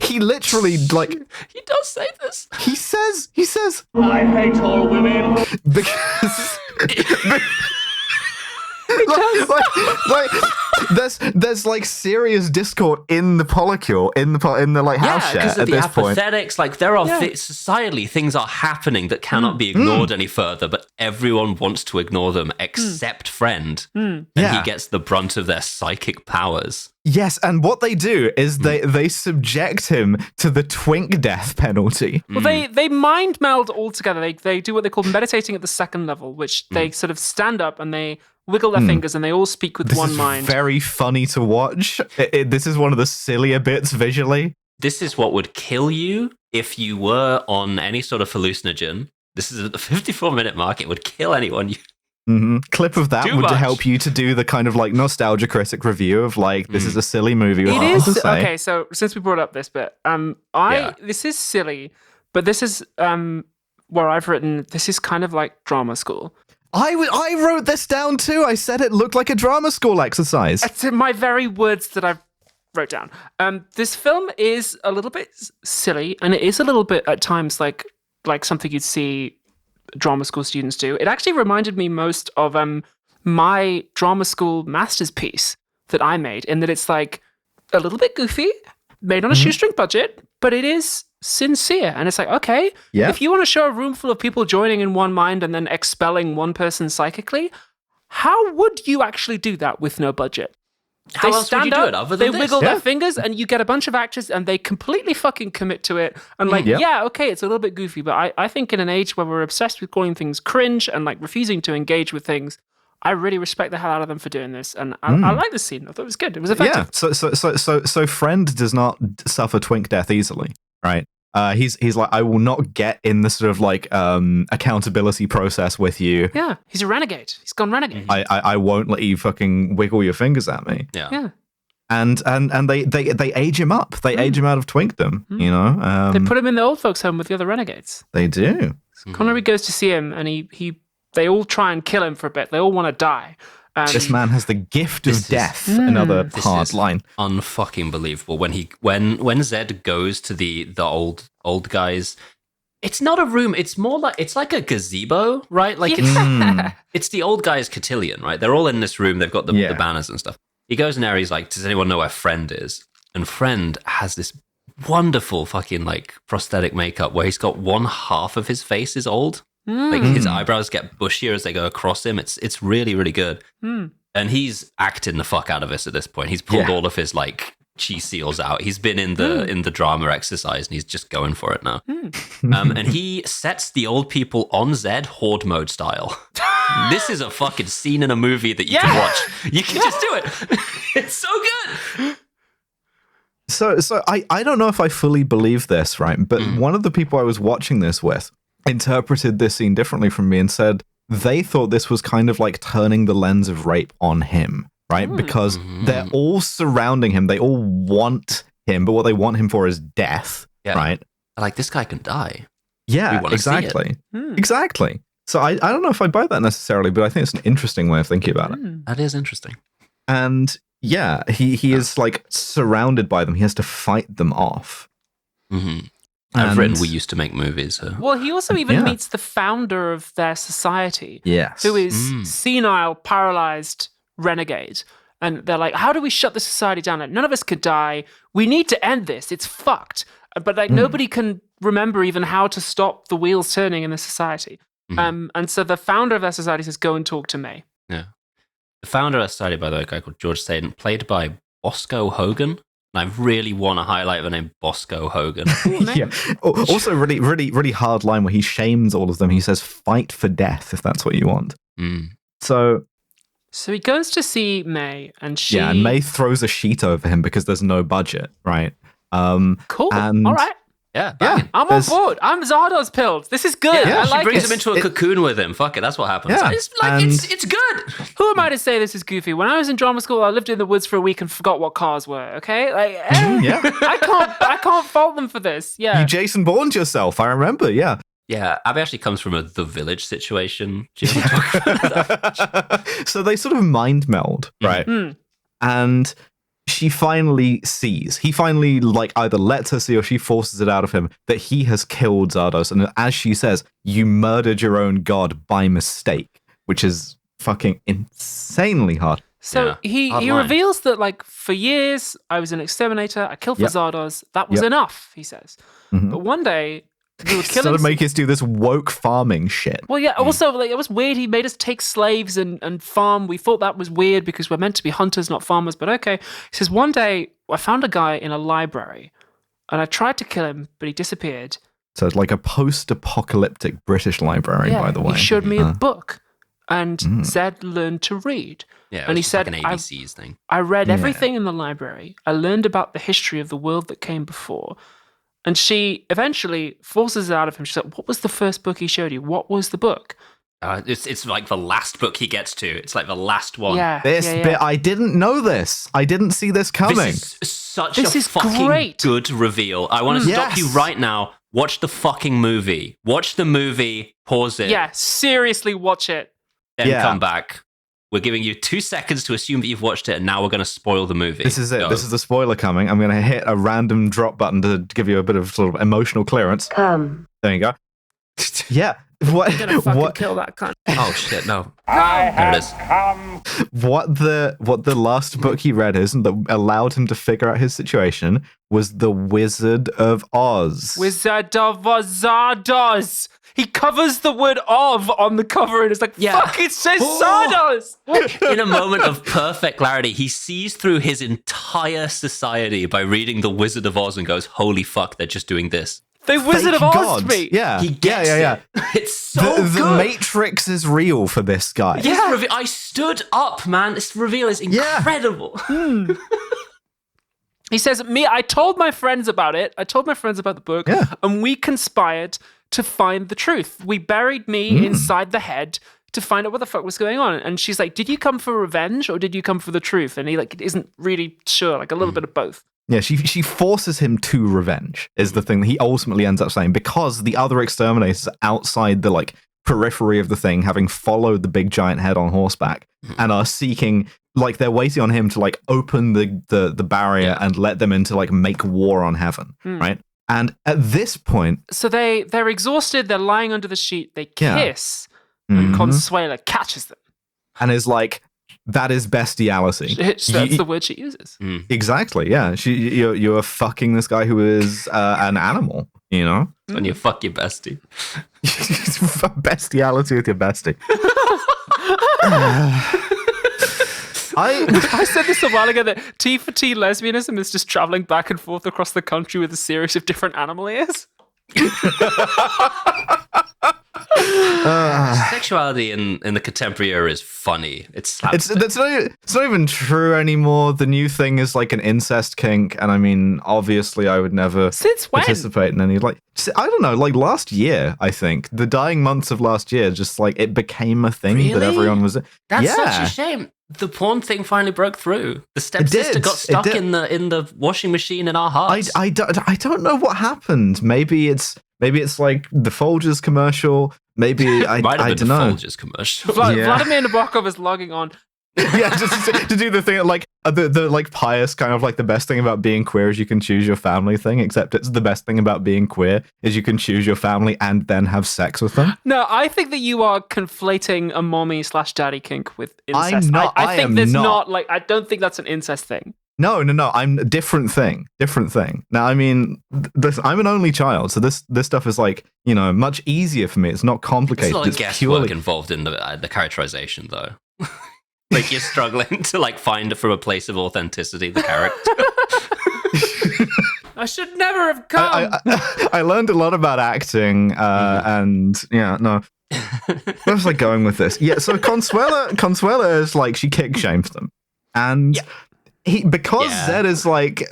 He literally like he does say this. He says I hate all women because like there's like serious discord in the polycule in the like house chat at this point. Apathetics, like there are societally things are happening that cannot be ignored any further, but everyone wants to ignore them except Friend, and he gets the brunt of their psychic powers. Yes, and what they do is they subject him to the twink death penalty. Well, they mind meld all together. They do what they call meditating at the second level, which they sort of stand up and they wiggle their fingers and they all speak with one mind. This is very funny to watch. This is one of the sillier bits visually. This is what would kill you if you were on any sort of hallucinogen. This is at the 54-minute mark. It would kill anyone. Clip of that would help you to do the kind of like nostalgia critic review of like, this is a silly movie. It is okay. So since we brought up this bit, this is silly, but this is where I've written. This is kind of like drama school. I wrote this down too. I said it looked like a drama school exercise. It's my very words that I wrote down. This film is a little bit silly, and it is a little bit at times like something you'd see drama school students do. It actually reminded me most of my drama school master's piece that I made, in that it's like a little bit goofy, made on a shoestring budget, but it is sincere. And it's like, okay, if you want to show a room full of people joining in one mind and then expelling one person psychically, how would you actually do that with no budget? How else would you do it other than they wiggle their fingers, and you get a bunch of actors, and they completely fucking commit to it. And like, okay, it's a little bit goofy, but I think in an age where we're obsessed with calling things cringe and like refusing to engage with things, I really respect the hell out of them for doing this. And I like this scene. I thought it was good. It was effective. Yeah. So Friend does not suffer twink death easily, right? He's like, I will not get in the sort of like accountability process with you. Yeah, he's a renegade. He's gone renegade. I won't let you fucking wiggle your fingers at me. Yeah. And they age him up. They age him out of twinkdom. You know. They put him in the old folks' home with the other renegades. They do. Connery goes to see him, and they all try and kill him for a bit. They all want to die. This man has the gift of death. Another hard line. Unfucking believable. When Zed goes to the old guys, it's not a room. It's more like it's like a gazebo, right? Like it's the old guys' cotillion, right? They're all in this room. They've got the banners and stuff. He goes in there. He's like, "Does anyone know where Friend is?" And Friend has this wonderful fucking like prosthetic makeup where he's got one half of his face is old. Like his eyebrows get bushier as they go across him. It's really, really good. And he's acting the fuck out of us at this point. He's pulled all of his like cheese seals out. He's been in the drama exercise and he's just going for it now. And he sets the old people on Zed horde mode style. This is a fucking scene in a movie that you can watch. You can just do it. It's so good. So I don't know if I fully believe this, right? But one of the people I was watching this with interpreted this scene differently from me and said they thought this was kind of like turning the lens of rape on him, right? Because they're all surrounding him. They all want him, but what they want him for is death, right? Like, this guy can die. Yeah, exactly. Exactly. So I don't know if I buy that necessarily, but I think it's an interesting way of thinking about it. That is interesting. And yeah, he is like surrounded by them. He has to fight them off. I've written we used to make movies. Well, he also even meets the founder of their society. Yes. Who is senile, paralyzed renegade. And they're like, how do we shut the society down? Like, none of us could die. We need to end this. It's fucked. but like nobody can remember even how to stop the wheels turning in this society. And so the founder of that society says, go and talk to May. Yeah. The founder of that society, by the way, a guy called George Sadin, played by Bosco Hogan. And I really want to highlight the name Bosco Hogan. Yeah. Also, really hard line where he shames all of them. He says, "Fight for death if that's what you want." So he goes to see May, and she... Yeah, and May throws a sheet over him because there's no budget, right? Cool. And all right. Yeah. I'm on board. I'm Zardoz pilled. This is good. Yeah, I she like brings it. him into a cocoon with him. Fuck it, that's what happens. Yeah. It's good. Who am I to say this is goofy? When I was in drama school, I lived in the woods for a week and forgot what cars were. Okay, I can't fault them for this. Yeah, you Jason Bourne'd yourself. I remember. Yeah. Yeah, Abby actually comes from The Village situation. So they sort of mind meld, right? And he finally like either lets her see or she forces it out of him that he has killed Zardoz. And as she says, you murdered your own god by mistake, which is fucking insanely hard. So he reveals that, like, for years I was an exterminator. I killed for Zardoz. That was enough, he says. But one day we were killing. Started making us do this woke farming shit. Well, yeah. Also, like, it was weird. He made us take slaves and farm. We thought that was weird because we're meant to be hunters, not farmers. But okay. He says, one day I found a guy in a library, and I tried to kill him, but he disappeared. So it's like a post-apocalyptic British library, by the way. He showed me a book, and Zed learned to read. Yeah, and he said, like an ABC's thing. I read everything in the library. I learned about the history of the world that came before. And she eventually forces it out of him. She's like, what was the first book he showed you? What was the book? It's like the last book he gets to. It's like the last one. Yeah, bit, I didn't know this. I didn't see this coming. This is such a fucking good reveal. I want to stop you right now. Watch the fucking movie. Watch the movie. Pause it. Yeah, seriously, watch it. Then come back. We're giving you 2 seconds to assume that you've watched it, and now we're going to spoil the movie. This is it. Go. This is the spoiler coming. I'm going to hit a random drop button to give you a bit of sort of emotional clearance. Come. There you go. Yeah. What? I'm gonna fucking kill that cunt. Oh shit! No. There it is. What the last book he read is, and that allowed him to figure out his situation, was The Wizard of Oz. Wizard of Zardoz. He covers the word "of" on the cover, and it's like, fuck, it says Zardoz. In a moment of perfect clarity, he sees through his entire society by reading The Wizard of Oz and goes, "Holy fuck, they're just doing this." They Wizard of Oz me. Yeah. He gets it. It's so good. The Matrix is real for this guy. Yeah. I stood up, man. This reveal is incredible. He says, I told my friends about it. I told my friends about the book, and we conspired to find the truth. We buried me inside the head to find out what the fuck was going on. And she's like, did you come for revenge or did you come for the truth? And he like isn't really sure, like a little bit of both. Yeah, she forces him to revenge is the thing that he ultimately ends up saying, because the other exterminators are outside the like periphery of the thing, having followed the big giant head on horseback and are seeking, like they're waiting on him to like open the barrier and let them into like make war on heaven, right? And at this point, so they're exhausted, they're lying under the sheet, they kiss, and Consuela catches them. And is like, that is bestiality. That's the word she uses. Exactly, yeah. You're fucking this guy who is an animal, you know? When you fuck your bestie. Bestiality with your bestie. I said this a while ago that T for T lesbianism is just traveling back and forth across the country with a series of different animal ears. Sexuality in the contemporary era is funny. It's not even true anymore. The new thing is like an incest kink, and I mean, obviously, I would never participate in any like. I don't know, like last year, I think the dying months of last year, just like it became a thing that everyone was. That's such a shame. The porn thing finally broke through. The stepsister got stuck in the washing machine in our hearts. I don't know what happened. Maybe it's like the Folgers commercial. Maybe I don't know. Folgers commercial. Vladimir Nabokov is logging on. Yeah, just to do the thing like the like pious kind of like the best thing about being queer is you can choose your family thing, except it's the best thing about being queer is you can choose your family and then have sex with them. No, I think that you are conflating a mommy/daddy kink with incest. I'm not. I think there's not like I don't think that's an incest thing. No. I'm different thing. Now, I mean, I'm an only child, so this stuff is like, much easier for me. It's not complicated. There's a lot of guesswork involved in the characterization, though. Like you're struggling to like find from a place of authenticity the character. I should never have come. I learned a lot about acting, and no. Where was I going with this? Yeah, so Consuela is like, she kick shames them, and because Zed is like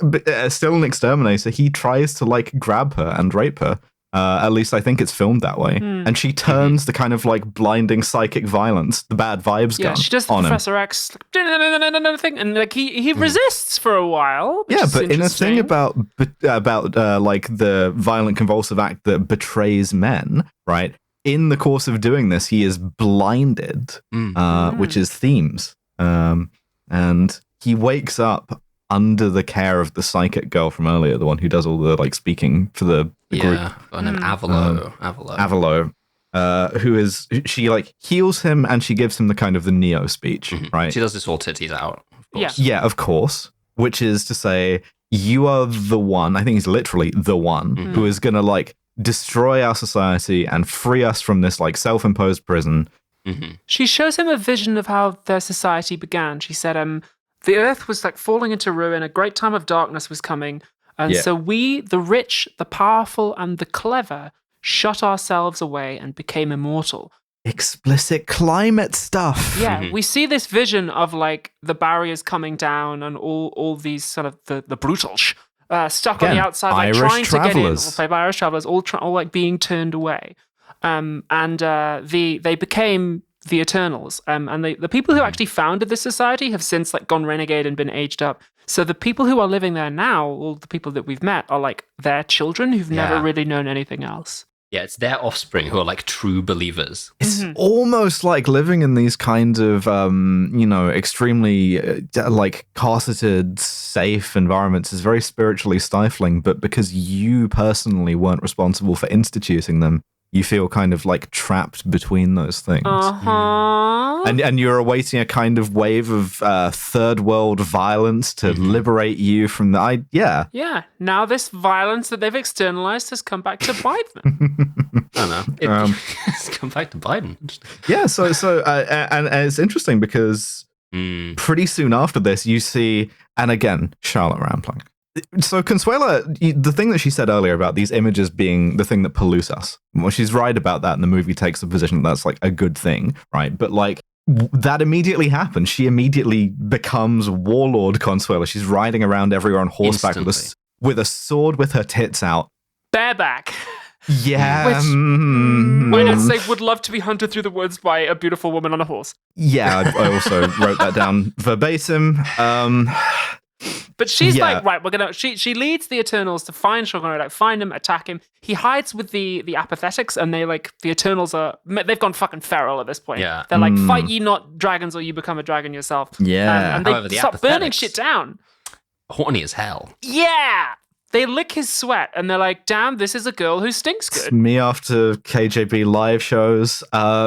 still an exterminator, he tries to like grab her and rape her. At least I think it's filmed that way. And she turns the kind of like blinding psychic violence, the bad vibes gun. Yeah, she does the Professor X thing, and like he resists for a while. Yeah, but in a thing about like the violent convulsive act that betrays men, right? In the course of doing this, he is blinded, which is themes, and he wakes up under the care of the psychic girl from earlier, the one who does all the like speaking for the group. Named Avalo. She like heals him and she gives him the kind of the Neo speech, right? She does this all titties out, of course. Yeah, of course. Which is to say, you are the one, I think he's literally the one, who is gonna like destroy our society and free us from this like self-imposed prison. She shows him a vision of how their society began. She said, the earth was like falling into ruin, a great time of darkness was coming, and so we, the rich, the powerful, and the clever, shut ourselves away and became immortal. Explicit climate stuff. Yeah, we see this vision of like the barriers coming down and all these sort of the brutals stuck on the outside, like trying to get in, or by Irish travelers, all like being turned away, and they became the Eternals, and the people who actually founded this society have since like gone renegade and been aged up. So the people who are living there now, all the people that we've met, are like their children who've never really known anything else. Yeah, it's their offspring who are like true believers. It's almost like living in these kinds of, extremely like corseted, safe environments is very spiritually stifling. But because you personally weren't responsible for instituting them, you feel kind of like trapped between those things. And you're awaiting a kind of wave of third world violence to liberate you from the... Yeah, now this violence that they've externalized has come back to bite them. I don't know. It's come back to Biden. Yeah, and it's interesting because pretty soon after this, you see, and again, Charlotte Rampling. So Consuela, the thing that she said earlier about these images being the thing that pollutes us, well, she's right about that, and the movie takes the position that that's like a good thing, right? But like that immediately happens. She immediately becomes warlord Consuela. She's riding around everywhere on horseback with a sword with her tits out, bareback. Yeah. Why not say would love to be hunted through the woods by a beautiful woman on a horse? Yeah, I also wrote that down verbatim. But she's like, right, we're gonna. She leads the Eternals to find Sean Connery, like find him, attack him. He hides with the apathetics, and they like the Eternals they've gone fucking feral at this point. Yeah, they're like, fight ye not dragons, or you become a dragon yourself. Yeah, and they start burning shit down. Horny as hell. Yeah. They lick his sweat, and they're like, damn, this is a girl who stinks good. It's me after KJB live shows,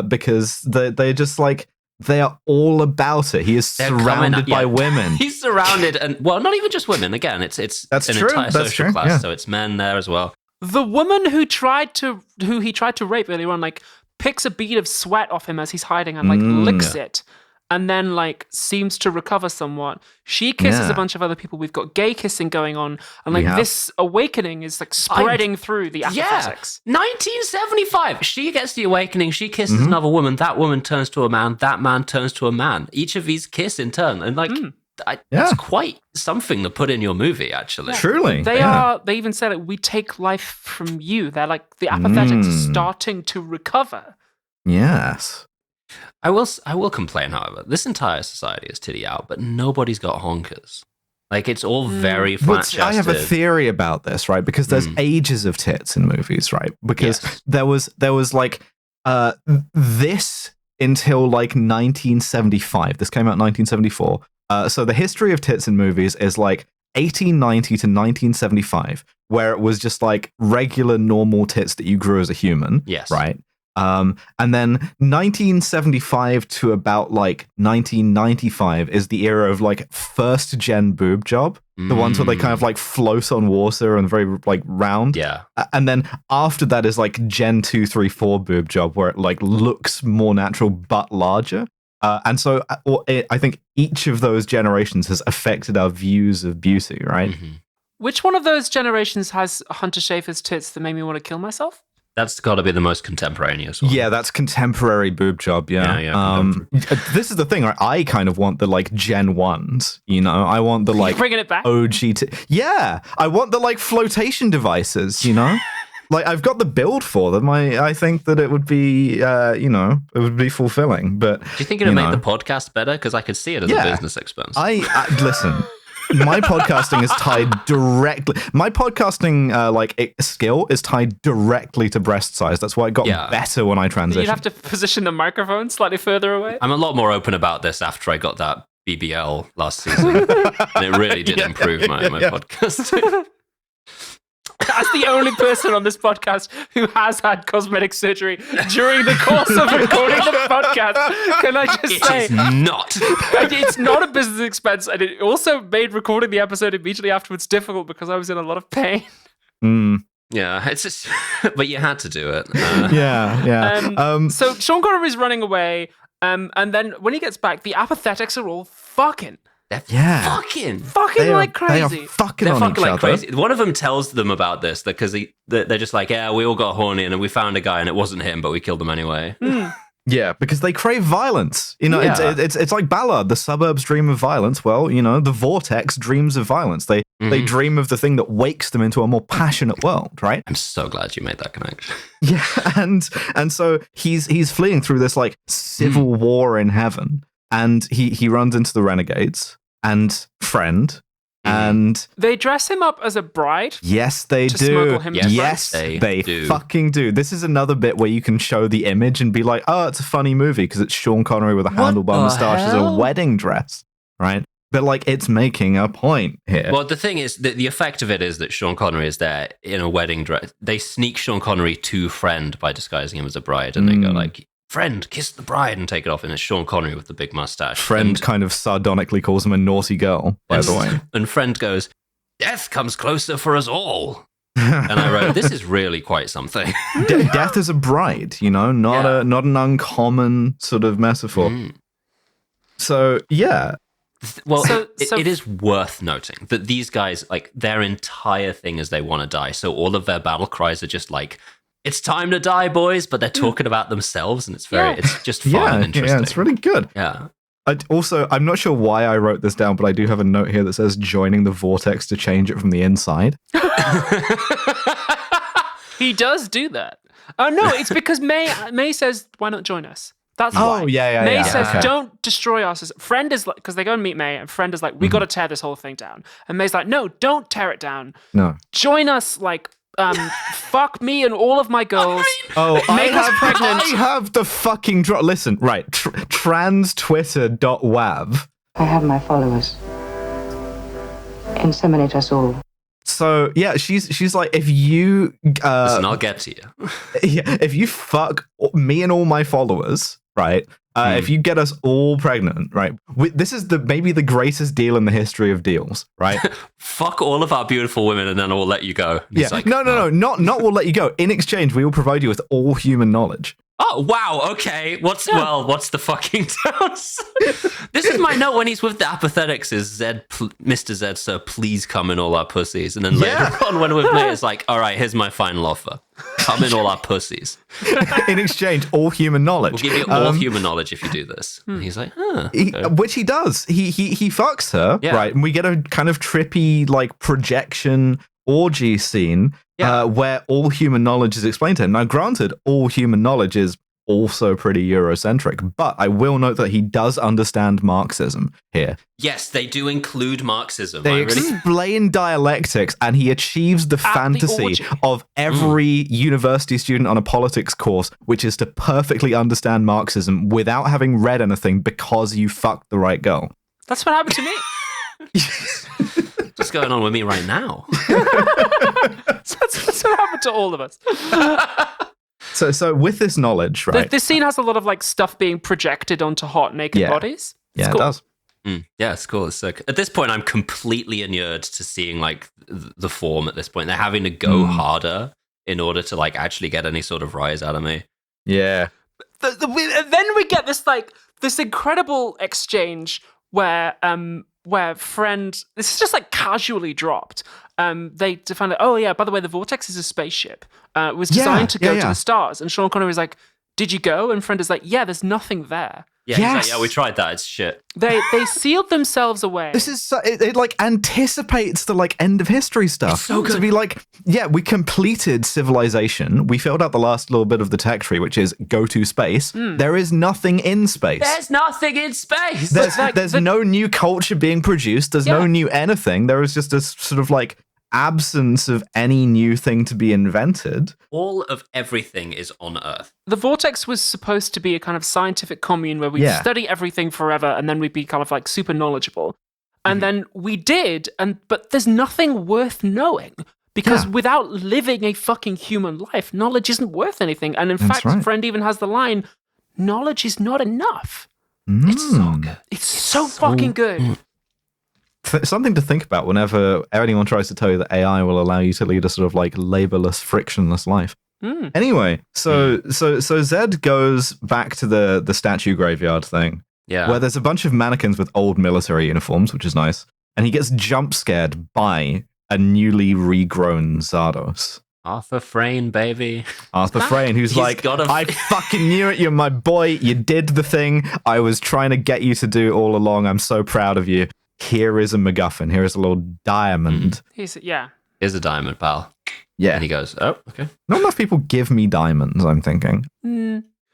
because they're just like, they are all about it. He is surrounded by women. He's surrounded, and well, not even just women. Again, it's That's an true. entire That's social true. class, Yeah. so it's men there as well. The woman who he tried to rape earlier on, like, picks a bead of sweat off him as he's hiding and like licks it, and then like seems to recover somewhat. She kisses a bunch of other people. We've got gay kissing going on, and like this awakening is like spreading through the apathetics. 1975. She gets the awakening. She kisses another woman. That woman turns to a man. That man turns to a man. Each of these kiss in turn, and like that's quite something to put in your movie. Actually, truly, they even say like, we take life from you. They're like the apathetics are starting to recover. Yes. I will complain, however. This entire society is titty out, but nobody's got honkers. Like, it's all very flat-chested. I have a theory about this, right? Because there's ages of tits in movies, right? Because there was like this until like 1975. This came out in 1974. So the history of tits in movies is like 1890 to 1975, where it was just like regular normal tits that you grew as a human. Yes. Right? And then 1975 to about like 1995 is the era of like first gen boob job. The ones where they kind of like float on water and very like round. Yeah. And then after that is like Gen 2, 3, 4 boob job where it like looks more natural but larger. And so I think each of those generations has affected our views of beauty, right? Mm-hmm. Which one of those generations has Hunter Schafer's tits that made me want to kill myself? That's got to be the most contemporaneous one. Yeah, that's contemporary boob job. Yeah. This is the thing, right? I kind of want the like Gen 1s, you know? I want the like bringing it back? OG. Yeah, I want the like flotation devices, you know? Like I've got the build for them. I think that it would be, it would be fulfilling. But do you think it'd make the podcast better? Because I could see it as a business expense. I listen. My podcasting is tied directly. My podcasting skill is tied directly to breast size. That's why it got better when I transitioned. You'd have to position the microphone slightly further away. I'm a lot more open about this after I got that BBL last season, and it really did improve my podcasting. As the only person on this podcast who has had cosmetic surgery during the course of recording the podcast, can I just say... It is not. It's not a business expense, and it also made recording the episode immediately afterwards difficult because I was in a lot of pain. Yeah, it's just... but you had to do it. So Sean Connery's running away, and then when he gets back, the apathetics are all fucking... They're fucking like crazy. They are fucking on each other. Crazy. One of them tells them about this because they're just like, yeah, we all got horny and we found a guy and it wasn't him, but we killed him anyway. Yeah, because they crave violence. You know, it's like Ballard, the suburbs dream of violence. Well, you know, the Vortex dreams of violence. They dream of the thing that wakes them into a more passionate world, right? I'm so glad you made that connection. Yeah, and so he's fleeing through this like civil war in heaven, and he runs into the renegades and Friend. And they dress him up as a bride. Yes, they do. Smuggle him to yes, they do. Fucking do. This is another bit where you can show the image and be like, "Oh, it's a funny movie because it's Sean Connery with a handlebar mustache as a wedding dress, right?" But like, it's making a point here. Well, the thing is that the effect of it is that Sean Connery is there in a wedding dress. They sneak Sean Connery to Friend by disguising him as a bride, and they go like, "Friend, kiss the bride," and take it off, and it's Sean Connery with the big mustache. Friend kind of sardonically calls him a naughty girl, by the way. And Friend goes, "Death comes closer for us all." And I wrote, this is really quite something. Death is a bride, you know, not an uncommon sort of metaphor. So, yeah. Well, it is worth noting that these guys, like, their entire thing is they want to die. So all of their battle cries are just like, "It's time to die, boys," but they're talking about themselves, and it's just fun and interesting. Yeah, it's really good. Yeah. I'm not sure why I wrote this down, but I do have a note here that says joining the vortex to change it from the inside. He does do that. Oh no, it's because May says, "Why not join us?" That's why. May says, "Don't destroy us." Friend is like, because they go and meet May, and Friend is like, "We got to tear this whole thing down." And May's like, "No, don't tear it down. No, join us." Like, fuck me and all of my girls. Make us pregnant. I have the fucking drop. Listen, right? Transtwitter.wav. I have my followers. Inseminate us all. So yeah, she's like, if you listen, I'll get to you. Yeah, if you fuck me and all my followers, right? If you get us all pregnant, right? This is maybe the greatest deal in the history of deals, right? Fuck all of our beautiful women, and then we'll let you go. Yeah, like, no, not we'll let you go. In exchange, we will provide you with all human knowledge. Oh wow, okay. What's the fucking downs? This is my note when he's with the apathetics is Zed, Mr. Zed, sir, please come in all our pussies. And then later on when with me, it's like, all right, here's my final offer. Come in all our pussies. In exchange, all human knowledge. We'll give you all human knowledge if you do this. And he's like, which he does. He fucks her, right? And we get a kind of trippy like projection orgy scene where all human knowledge is explained to him. Now, granted, all human knowledge is also pretty Eurocentric, but I will note that he does understand Marxism here. Yes, they do include Marxism. They explain dialectics, and he achieves the fantasy of every university student on a politics course, which is to perfectly understand Marxism without having read anything because you fucked the right girl. That's what happened to me. What's going on with me right now? That's what happened to all of us. So with this knowledge, right? This scene has a lot of like stuff being projected onto hot naked bodies. It's cool. It does. Yeah, it's cool. It's sick. At this point, I'm completely inured to seeing like the form at this point. They're having to go harder in order to like actually get any sort of rise out of me. Yeah. Then we get this incredible exchange where friend, this is just like casually dropped. They find out, oh yeah, by the way, the Vortex is a spaceship. It was designed to go to the stars. And Sean Connery was like, did you go? And friend is like, yeah, there's nothing there. Yeah, he's like, yeah, we tried that. It's shit. They sealed themselves away. This is it like anticipates the like end of history stuff. It's so good. To be like, yeah, we completed civilization. We filled out the last little bit of the tech tree, which is go to space. There is nothing in space. There's nothing in space. There's no new culture being produced. There's no new anything. There is just a sort of like absence of any new thing to be invented. All of everything is on Earth. The Vortex was supposed to be a kind of scientific commune where we'd study everything forever and then we'd be kind of like super knowledgeable. And then we did, but there's nothing worth knowing because without living a fucking human life, knowledge isn't worth anything. And in fact, friend even has the line, knowledge is not enough. It's so good. It's so fucking good. Something to think about whenever anyone tries to tell you that AI will allow you to lead a sort of like laborless, frictionless life. Anyway, so Zed goes back to the statue graveyard thing, where there's a bunch of mannequins with old military uniforms, which is nice, and he gets jump scared by a newly regrown Zardoz. Arthur Frayne, baby. Arthur Frayne, who's like, I fucking knew it, you're my boy, you did the thing I was trying to get you to do all along, I'm so proud of you. Here is a MacGuffin. Here is a little diamond. Here's a diamond, pal. Yeah. And he goes, oh, okay. Not enough people give me diamonds, I'm thinking.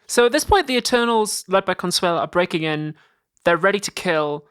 So at this point, the Eternals, led by Consuela, are breaking in. They're ready to kill.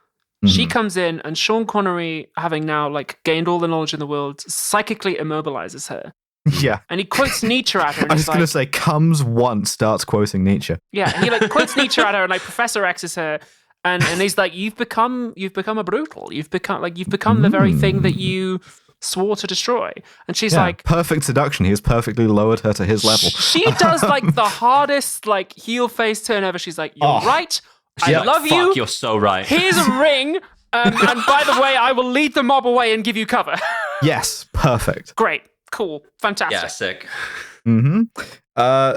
She comes in, and Sean Connery, having now like gained all the knowledge in the world, psychically immobilizes her. Yeah. And he quotes Nietzsche at her. And I was going to say, comes once, starts quoting Nietzsche. Yeah, and he like quotes Nietzsche at her, and like Professor X's her. And he's like, you've become a brutal. You've become the very thing that you swore to destroy. And she's like, perfect seduction. He has perfectly lowered her to his level. She does like the hardest like heel face turn ever. She's like, you're right. I love you. You're so right. Here's a ring. And by the way, I will lead the mob away and give you cover. Yes, perfect. Great, cool, fantastic. Yeah, sick.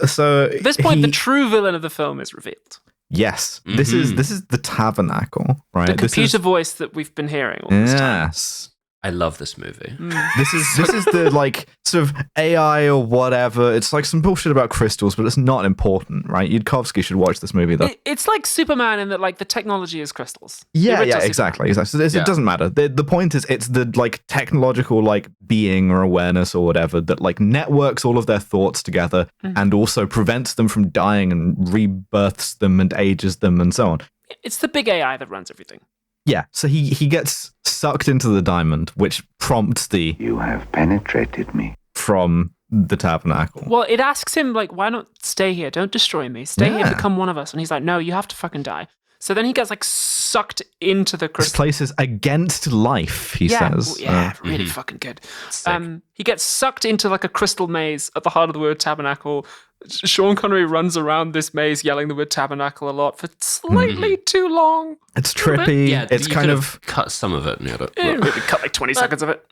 So at this point, the true villain of the film is revealed. Yes, this is the tabernacle, right? The computer voice that we've been hearing all this time. Yes. I love this movie. This is the like sort of AI or whatever. It's like some bullshit about crystals, but it's not important, right? Yudkowsky should watch this movie though. It's like Superman in that like the technology is crystals. Yeah, exactly. So it doesn't matter. The point is it's the like technological like being or awareness or whatever that like networks all of their thoughts together and also prevents them from dying and rebirths them and ages them and so on. It's the big AI that runs everything. Yeah, so he gets sucked into the diamond, which prompts the You have penetrated me. From the tabernacle. Well, it asks him, like, why not stay here? Don't destroy me. Stay here, become one of us. And he's like, no, you have to fucking die. So then he gets, like, sucked into the crystal. This place is against life, he says. Yeah, really fucking good. He gets sucked into, like, a crystal maze at the heart of the word tabernacle. Sean Connery runs around this maze yelling the word tabernacle a lot for slightly too long. It's trippy. Yeah, it's kind of cut some of it. Maybe cut like 20 seconds of it.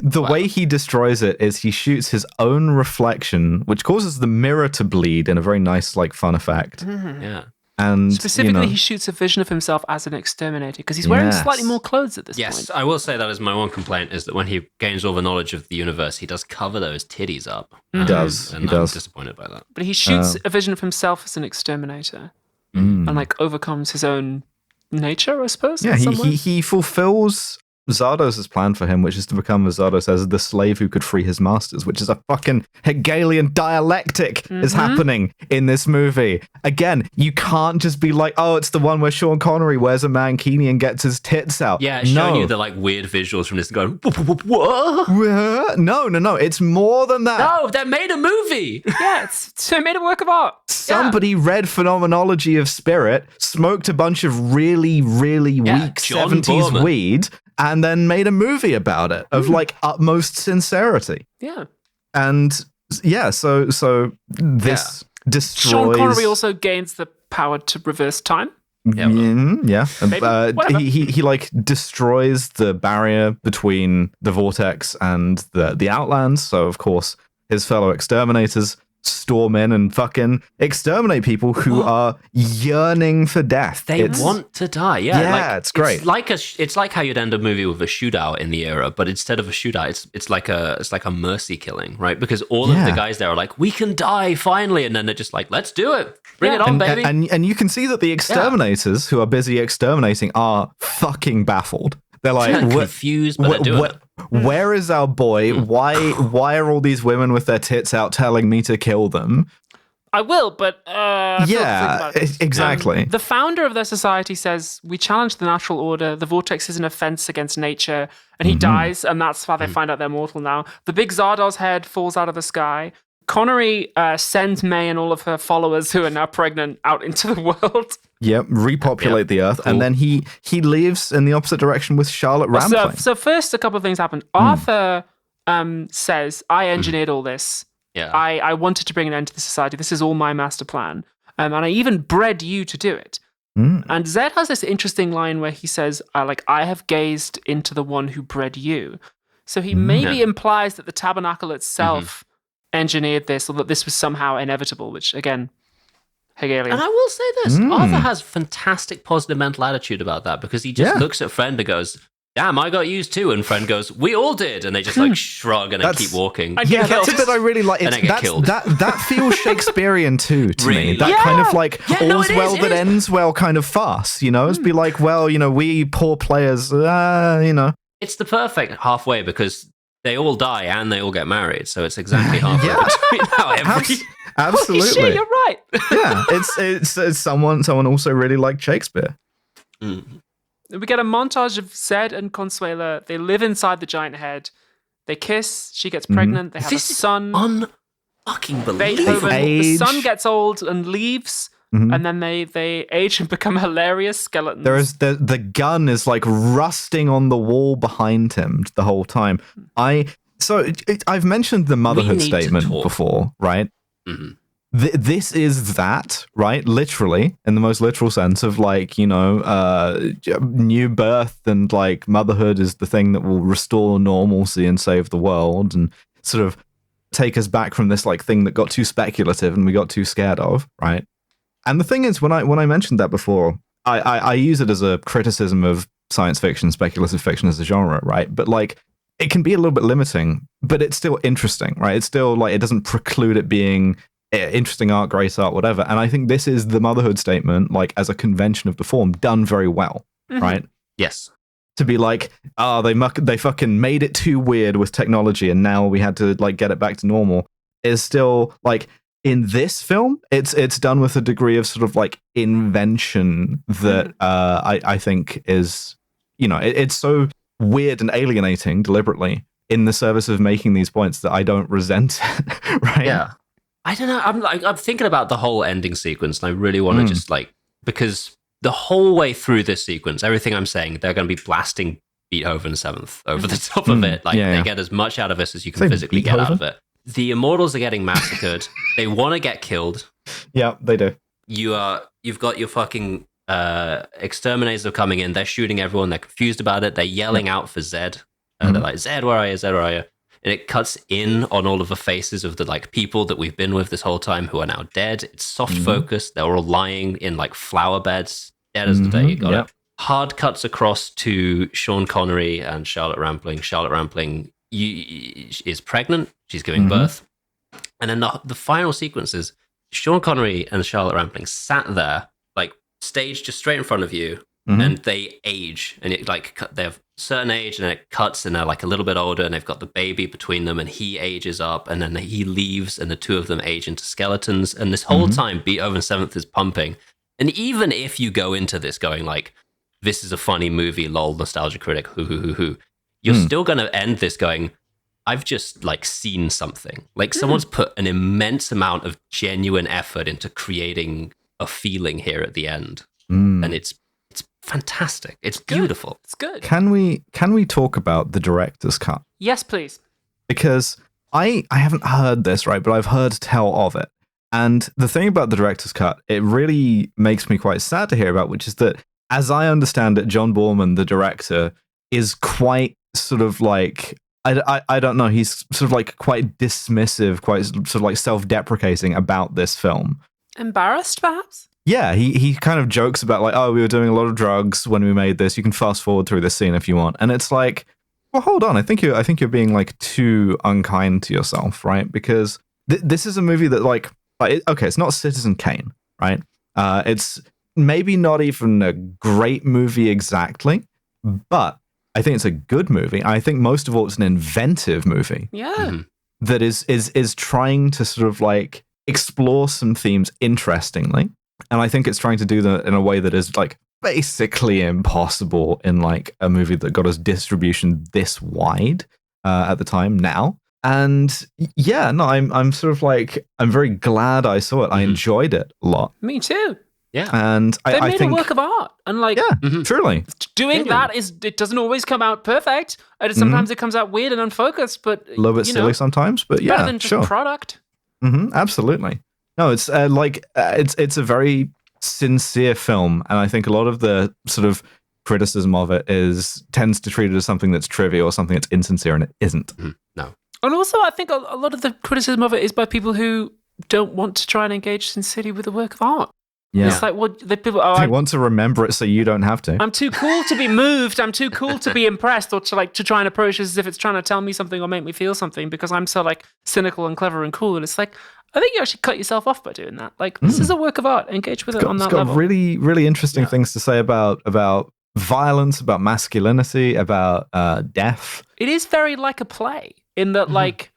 The way he destroys it is he shoots his own reflection, which causes the mirror to bleed in a very nice, like, fun effect. Yeah. And specifically, he shoots a vision of himself as an exterminator because he's wearing slightly more clothes at this point. Yes, I will say that is my one complaint is that when he gains all the knowledge of the universe, he does cover those titties up. He does. And I'm disappointed by that. But he shoots a vision of himself as an exterminator and like overcomes his own nature, I suppose. Yeah, he fulfills Zardoz's plan for him, which is to become, as Zardoz says, the slave who could free his masters, which is a fucking Hegelian dialectic is happening in this movie. Again, you can't just be like, oh, it's the one where Sean Connery wears a mankini and gets his tits out. Yeah, showing you the like weird visuals from this going, what? No, it's more than that. No, they made a movie. Yeah, they made a work of art. Somebody read Phenomenology of Spirit, smoked a bunch of really, really weak 70s Boorman. weed, and then made a movie about it of like utmost sincerity. Yeah. And Yeah, so this destroys... Sean Connery also gains the power to reverse time. Yeah. He like destroys the barrier between the vortex and the Outlands. So of course his fellow exterminators storm in and fucking exterminate people who are yearning for death. They want to die. Yeah, it's great. It's like how you'd end a movie with a shootout in the era, but instead of a shootout, it's like a mercy killing, right? Because all of the guys there are like, we can die finally, and then they're just like, let's do it. Bring it on, baby. And you can see that the exterminators who are busy exterminating are fucking baffled. They're like confused, but they're doing it. Where is our boy? Why are all these women with their tits out telling me to kill them? I will, but exactly. The founder of their society says, we challenge the natural order. The vortex is an offense against nature, and he dies, and that's why they find out they're mortal now. The big Zardoz head falls out of the sky. Connery sends May and all of her followers who are now pregnant out into the world. Yep, repopulate the Earth, and then he leaves in the opposite direction with Charlotte Rampling. So first, a couple of things happen. Arthur says, I engineered all this. Yeah. I wanted to bring an end to the society. This is all my master plan. And I even bred you to do it. And Zed has this interesting line where he says, I have gazed into the one who bred you. So he maybe implies that the tabernacle itself engineered this, or that this was somehow inevitable, which, again, Hegelian. And I will say this, Arthur has fantastic positive mental attitude about that, because he just looks at Friend and goes, damn, I got used too. And Friend goes, we all did. And they just like shrug and then keep walking. That's a bit I really like. That feels Shakespearean too to me. That kind of like all's well that ends well kind of farce, you know? It's be like, well, you know, we poor players, you know. It's the perfect halfway, because they all die and they all get married. So it's exactly halfway between Absolutely. Holy shit, you're right. Yeah, it's someone also really liked Shakespeare. We get a montage of Zed and Consuela. They live inside the giant head. They kiss. She gets pregnant. They have a son. Unfucking believable. The son gets old and leaves. And then they age and become hilarious skeletons. The gun is like rusting on the wall behind him the whole time. I've mentioned the motherhood statement before, right? This is that, right? Literally, in the most literal sense of like, you know, new birth and like motherhood is the thing that will restore normalcy and save the world and sort of take us back from this like thing that got too speculative and we got too scared of, right? And the thing is, when I mentioned that before, I use it as a criticism of science fiction, speculative fiction as a genre, right? But like, it can be a little bit limiting, but it's still interesting, right? It's still like, it doesn't preclude it being interesting art, great art, whatever. And I think this is the motherhood statement, like as a convention of the form, done very well, right? Yes. To be like, they fucking made it too weird with technology, and now we had to like get it back to normal. Is still like, in this film, it's done with a degree of sort of like invention that I think is, you know, it's so weird and alienating deliberately in the service of making these points that I don't resent it, right? Yeah. I don't know. I'm thinking about the whole ending sequence, and I really want to just like, because the whole way through this sequence, everything I'm saying, they're going to be blasting Beethoven 7th over the top of it. Like they get as much out of this as you can physically get out of it. The immortals are getting massacred. They want to get killed. Yeah, they do. You've got your fucking exterminators are coming in. They're shooting everyone. They're confused about it. They're yelling out for Zed. They're like, Zed, where are you? Zed, where are you? And it cuts in on all of the faces of the like people that we've been with this whole time who are now dead. It's soft focus. They're all lying in like flower beds, dead as the day. You got it. Hard cuts across to Sean Connery and Charlotte Rampling. Charlotte Rampling is pregnant. She's giving birth. And then the final sequence is Sean Connery and Charlotte Rampling sat there, like staged just straight in front of you, and they age. And it like they have certain age, and then it cuts, and they're like a little bit older, and they've got the baby between them, and he ages up, and then he leaves, and the two of them age into skeletons. And this whole time, Beethoven 7th is pumping. And even if you go into this going like, this is a funny movie, lol, nostalgia critic, hoo, you're still going to end this going, I've just like seen something. Like someone's put an immense amount of genuine effort into creating a feeling here at the end. And it's fantastic. It's beautiful. It's good. Can we talk about the director's cut? Yes, please. Because I haven't heard this, right, but I've heard tell of it. And the thing about the director's cut, it really makes me quite sad to hear about, which is that, as I understand it, John Boorman, the director, is quite sort of like, I don't know, he's sort of like quite dismissive, quite sort of like self-deprecating about this film. Embarrassed, perhaps? Yeah, he kind of jokes about like, oh, we were doing a lot of drugs when we made this. You can fast forward through this scene if you want. And it's like, well, hold on. I think you're being like too unkind to yourself, right? Because this is a movie that like, okay, it's not Citizen Kane, right? It's maybe not even a great movie exactly, but I think it's a good movie. I think most of all, it's an inventive movie. Yeah. That is trying to sort of like explore some themes interestingly. And I think it's trying to do that in a way that is like basically impossible in like a movie that got us distribution this wide at the time now. And yeah, no, I'm sort of like, I'm very glad I saw it. I enjoyed it a lot. Me too. Yeah. And they I made think a work of art. And like, truly. Doing that it doesn't always come out perfect. And sometimes it comes out weird and unfocused, but a little bit silly sometimes, but yeah, better than just product. Absolutely. No, it's it's a very sincere film, and I think a lot of the sort of criticism of it tends to treat it as something that's trivial or something that's insincere, and it isn't. No. And also, I think a lot of the criticism of it is by people who don't want to try and engage sincerely with the work of art. Yeah. It's like, well, the people they want to remember it so you don't have to. I'm too cool to be moved. I'm too cool to be impressed, or to try and approach this as if it's trying to tell me something or make me feel something because I'm so like cynical and clever and cool. And it's like, I think you actually cut yourself off by doing that. Like, this is a work of art. Engage with it on that level. It's got really, really interesting things to say about violence, about masculinity, about death. It is very like a play in that, like,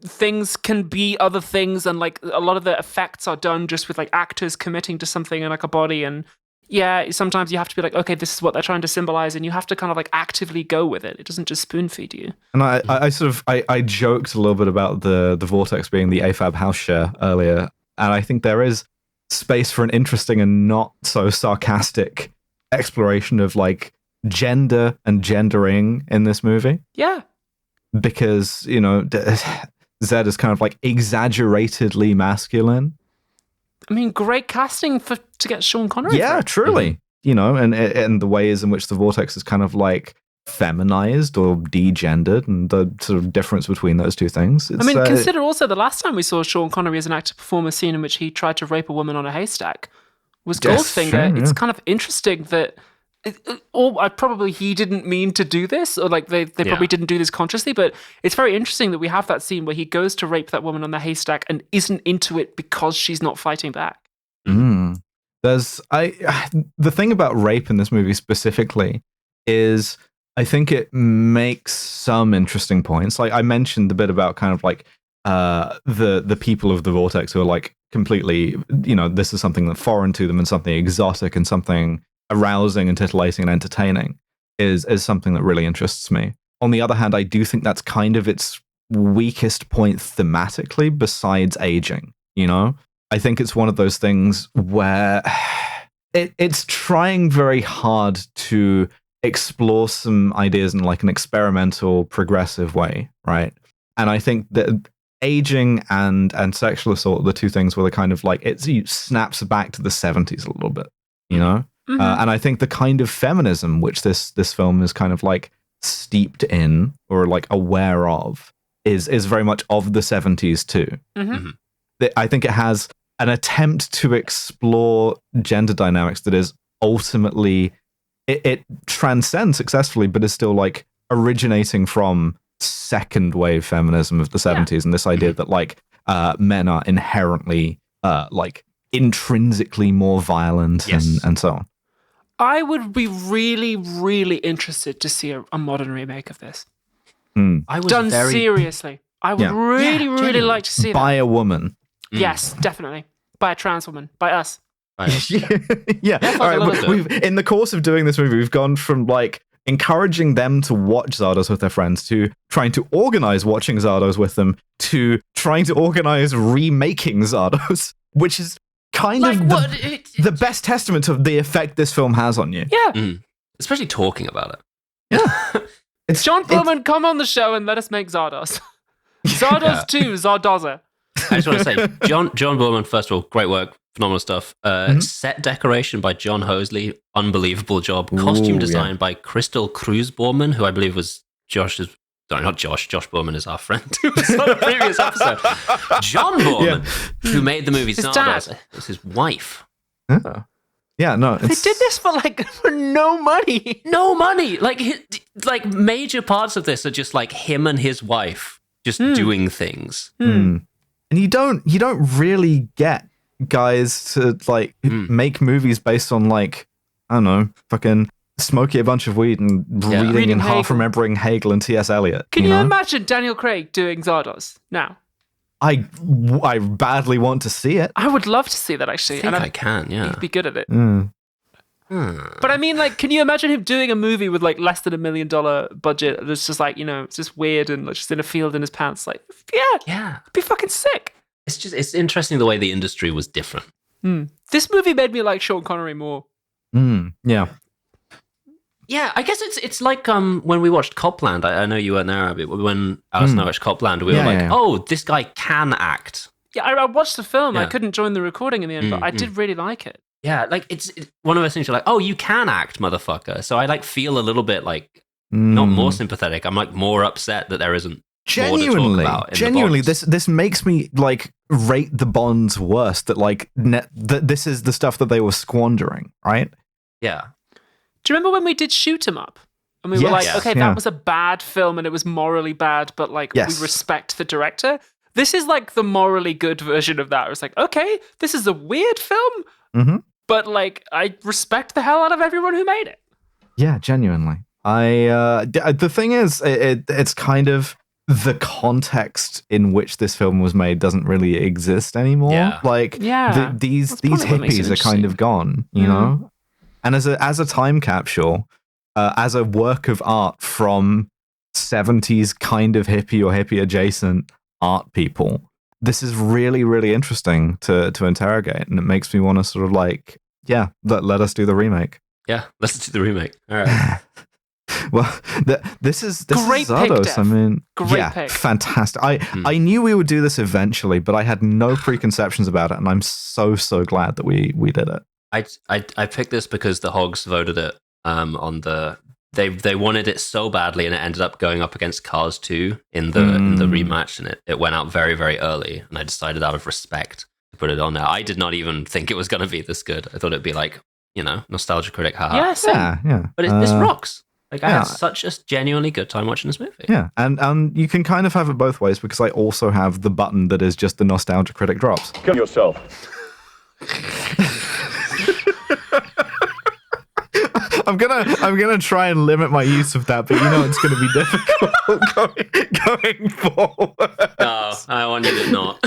things can be other things, and like a lot of the effects are done just with like actors committing to something in like a body. And yeah, sometimes you have to be like, okay, this is what they're trying to symbolize, and you have to kind of like actively go with it. It doesn't just spoon feed you. And I joked a little bit about the vortex being the AFAB house share earlier, and I think there is space for an interesting and not so sarcastic exploration of like gender and gendering in this movie. Yeah, because Zed is kind of like exaggeratedly masculine. I mean, great casting to get Sean Connery. Yeah, truly. And the ways in which the vortex is kind of like feminized or degendered, and the sort of difference between those two things. Consider also the last time we saw Sean Connery as an actor perform a scene in which he tried to rape a woman on a haystack was Goldfinger. Sure, yeah. It's kind of interesting that probably he didn't mean to do this, or like they probably didn't do this consciously, but it's very interesting that we have that scene where he goes to rape that woman on the haystack and isn't into it because she's not fighting back. The thing about rape in this movie specifically is I think it makes some interesting points. Like I mentioned a bit about kind of like the people of the vortex who are like completely, this is something that's foreign to them and something exotic and something arousing and titillating and entertaining is something that really interests me. On the other hand, I do think that's kind of its weakest point thematically besides aging, I think it's one of those things where it's trying very hard to explore some ideas in like an experimental, progressive way, right? And I think that aging and sexual assault are the two things where the kind of like it snaps back to the 70s a little bit, and I think the kind of feminism which this film is kind of like steeped in or like aware of is very much of the 70s too. I think it has an attempt to explore gender dynamics that is ultimately it transcends successfully, but is still like originating from second wave feminism of the 70s, and this idea that like men are inherently like intrinsically more violent and so on. I would be really, really interested to see a modern remake of this. I was done seriously. I would really like to see that. By a woman. Yes, definitely. By a trans woman. By us. Yeah. All right, we've in the course of doing this movie, we've gone from like encouraging them to watch Zardoz with their friends to trying to organize watching Zardoz with them to trying to organize remaking Zardoz, which is kind of the best testament of the effect this film has on you. Yeah. Especially talking about it. Yeah. John Boorman, come on the show and let us make Zardoz. Zardoz 2, Zardoz. I just want to say, John Boorman, first of all, great work, phenomenal stuff. Set decoration by John Hosley, unbelievable job. Costume design by Crystal Cruz Boorman, who I believe was Josh's. Sorry, not Josh. Josh Boorman is our friend who was on the previous episode. John Boorman, who made the movie Zardoz. It's his wife. Huh? Yeah, no. They did this for no money. No money. Like major parts of this are just like him and his wife just doing things. And you don't really get guys to like make movies based on like, I don't know, fucking smoking a bunch of weed and reading and half remembering Hegel and T.S. Eliot. Can you imagine Daniel Craig doing Zardoz now? I badly want to see it. I would love to see that, actually. I think I can, yeah. He'd be good at it. But I mean, like, can you imagine him doing a movie with like less than $1 million budget that's just like, it's just weird and just in a field in his pants? Like, yeah. It'd be fucking sick. It's interesting the way the industry was different. This movie made me like Sean Connery more. Yeah. Yeah, I guess it's like when we watched Copland. I know you weren't there, Abby, but when Alice and I watched Copland, we were like, oh, this guy can act. Yeah, I watched the film. I couldn't join the recording in the end, but I did really like it. Yeah, like it's one of those things you're like, oh, you can act, motherfucker. So I like feel a little bit like not more sympathetic. I'm like more upset that there isn't genuinely this makes me like rate the Bonds worse. That like that this is the stuff that they were squandering, right? Yeah. Do you remember when we did Shoot 'Em Up? And we were like, okay, that was a bad film and it was morally bad, but like we respect the director. This is like the morally good version of that. It's like, okay, this is a weird film, but like I respect the hell out of everyone who made it. Yeah, genuinely. The thing is, it's kind of the context in which this film was made doesn't really exist anymore. Yeah. Like these hippies are kind of gone, you know? And as a time capsule, as a work of art from 70s kind of hippie or hippie adjacent art people, this is really, really interesting to interrogate. And it makes me want to sort of like, let us do the remake. Yeah, let's do the remake. All right. Well, this is great Zardoz. pick, I mean, great pick. Fantastic. I knew we would do this eventually, but I had no preconceptions about it, and I'm so glad that we did it. I picked this because the Hogs voted it on the. They wanted it so badly, and it ended up going up against Cars 2 in the rematch, and it went out very, very early. And I decided out of respect to put it on there. I did not even think it was going to be this good. I thought it'd be like, nostalgia critic, haha. Yeah. But this rocks. Like I had such a genuinely good time watching this movie. Yeah, and you can kind of have it both ways because I also have the button that is just the nostalgia critic drops. Kill yourself. I'm gonna try and limit my use of that, but it's gonna be difficult going forward. No, I wanted it not.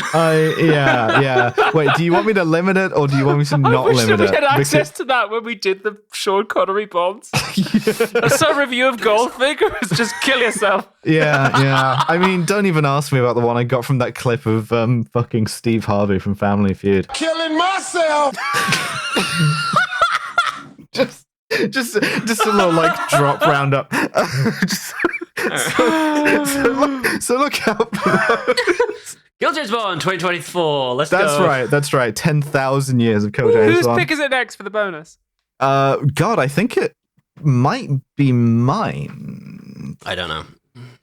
Wait, do you want me to limit it or do you want me to not limit it? We had access to that when we did the Sean Connery Bonds. I saw a review of Goldfinger. It was just kill yourself. Yeah. I mean, don't even ask me about the one I got from that clip of fucking Steve Harvey from Family Feud. Killing myself. Just a little like drop roundup. So look out for those. Kill James Bond 2024. Let's go. That's right. 10,000 years of Kill James Bond. Whose pick is it next for the bonus? God, I think it might be mine. I don't know.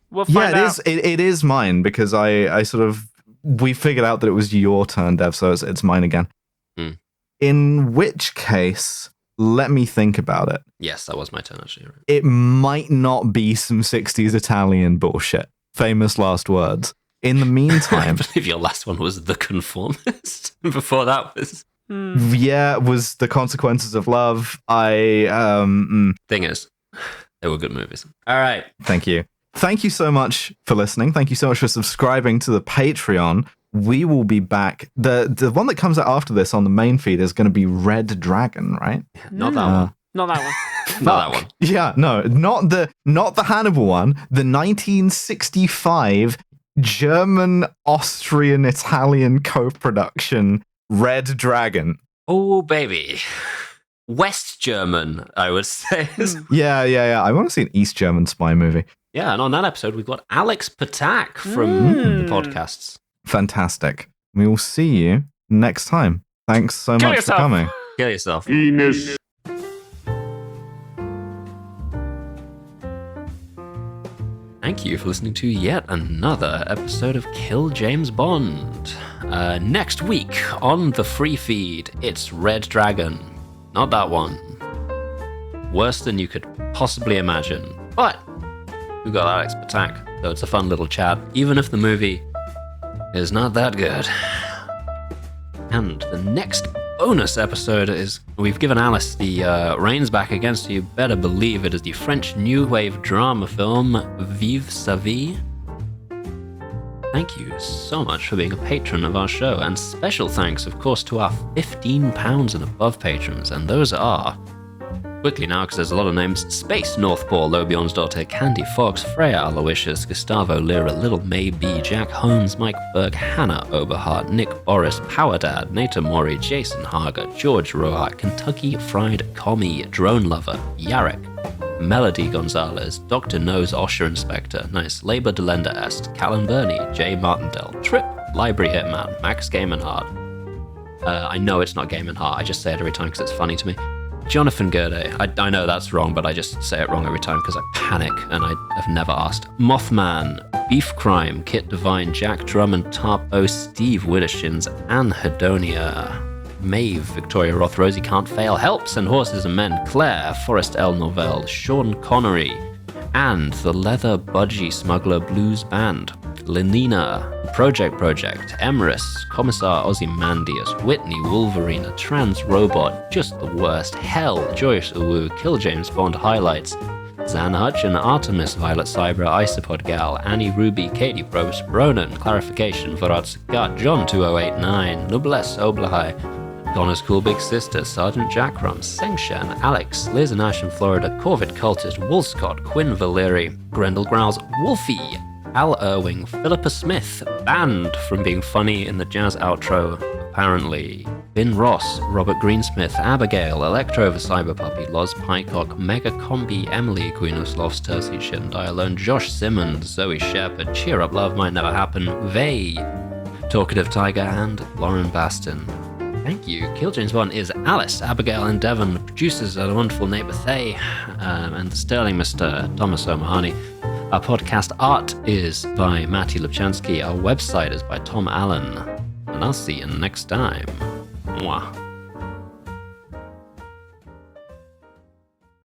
We'll find out. It is mine because I sort of we figured out that it was your turn, Dev, so it's mine again. In which case, let me think about it. Yes, that was my turn, actually. Right. It might not be some 60s Italian bullshit. Famous last words. In the meantime... I believe your last one was The Conformist. Before that was... Yeah, was The Consequences of Love. Thing is, they were good movies. All right. Thank you. Thank you so much for listening. Thank you so much for subscribing to the Patreon. We will be back. The one that comes out after this on the main feed is going to be Red Dragon, right? Not that one. Not that one. Not that one. Yeah, no, not the Hannibal one. The 1965 German, Austrian, Italian co-production Red Dragon. Oh baby, West German, I would say. Yeah. I want to see an East German spy movie. Yeah, and on that episode, we've got Alex Patak from the podcasts. Fantastic. We will see you next time. Thanks so much for coming. Kill yourself. Penis. Thank you for listening to yet another episode of Kill James Bond. Next week on the free feed, it's Red Dragon. Not that one. Worse than you could possibly imagine. But we've got Alex Patak, so it's a fun little chat, even if the movie is not that good. And the next bonus episode is, we've given Alice the reins back again, so you better believe it is the French new wave drama film Vive sa vie. Thank you so much for being a patron of our show, and special thanks, of course, to our £15 and above patrons, and those are... Quickly now, because there's a lot of names. Space, North Pole, Lobion's Daughter, Candy Fox, Freya Aloysius, Gustavo Lira, Little May B, Jack Holmes, Mike Berg, Hannah Oberhart, Nick Boris, Power Dad, Nata Mori, Jason Hager, George Rohat, Kentucky Fried Commie, Drone Lover, Yarek, Melody Gonzalez, Dr. Nose Osher Inspector, Nice, Labor Delenda Est, Callan Burney, Jay Martindale, Trip, Library Hitman, Max Game and Heart. I know it's not Game and Heart, I just say it every time because it's funny to me. Jonathan Gerde, I know that's wrong, but I just say it wrong every time because I panic and I have never asked. Mothman, Beef Crime, Kit Devine, Jack Drummond, Tarpo, Steve Widdershins, Anne Hedonia, Maeve, Victoria Roth, Rosie Can't Fail, Helps and Horses and Men, Claire, Forrest L. Novell, Sean Connery, and the Leather Budgie Smuggler Blues Band, Lenina, Project, Emrys, Commissar Ozymandias, Whitney, Wolverina, Trans Robot, Just the Worst, Hell, Joyce Uwu, Kill James Bond Highlights, Zan Hutchin, Artemis, Violet Cybra, Isopod Gal, Annie Ruby, Katie Probst, Bronan, Clarification, Varad Sagat, John 2089, Noblesse Oblahai, Donna's Cool Big Sister, Sergeant Jackrum, Sengshan, Alex, Liz and Ash in Florida, Corvid Cultist, Woolscott, Quinn Valeri, Grendel Growls, Wolfie, Al Irving, Philippa Smith, banned from being funny in the jazz outro, apparently. Ben Ross, Robert Greensmith, Abigail, Electro the Cyber Puppy, Loz Pycock, Mega Combi, Emily, Queen of Sloths, Tercy Shit and Die Alone, Josh Simmons, Zoe Shepherd, Cheer Up Love Might Never Happen, Vay, Talkative Tiger, and Lauren Baston. Thank you. Kill James Bond is Alice, Abigail, and Devon. The producers are the wonderful neighbor Thay, and the sterling Mr. Thomas O'Mahony. Our podcast art is by Matty Lubchansky. Our website is by Tom Allen. And I'll see you next time. Mwah.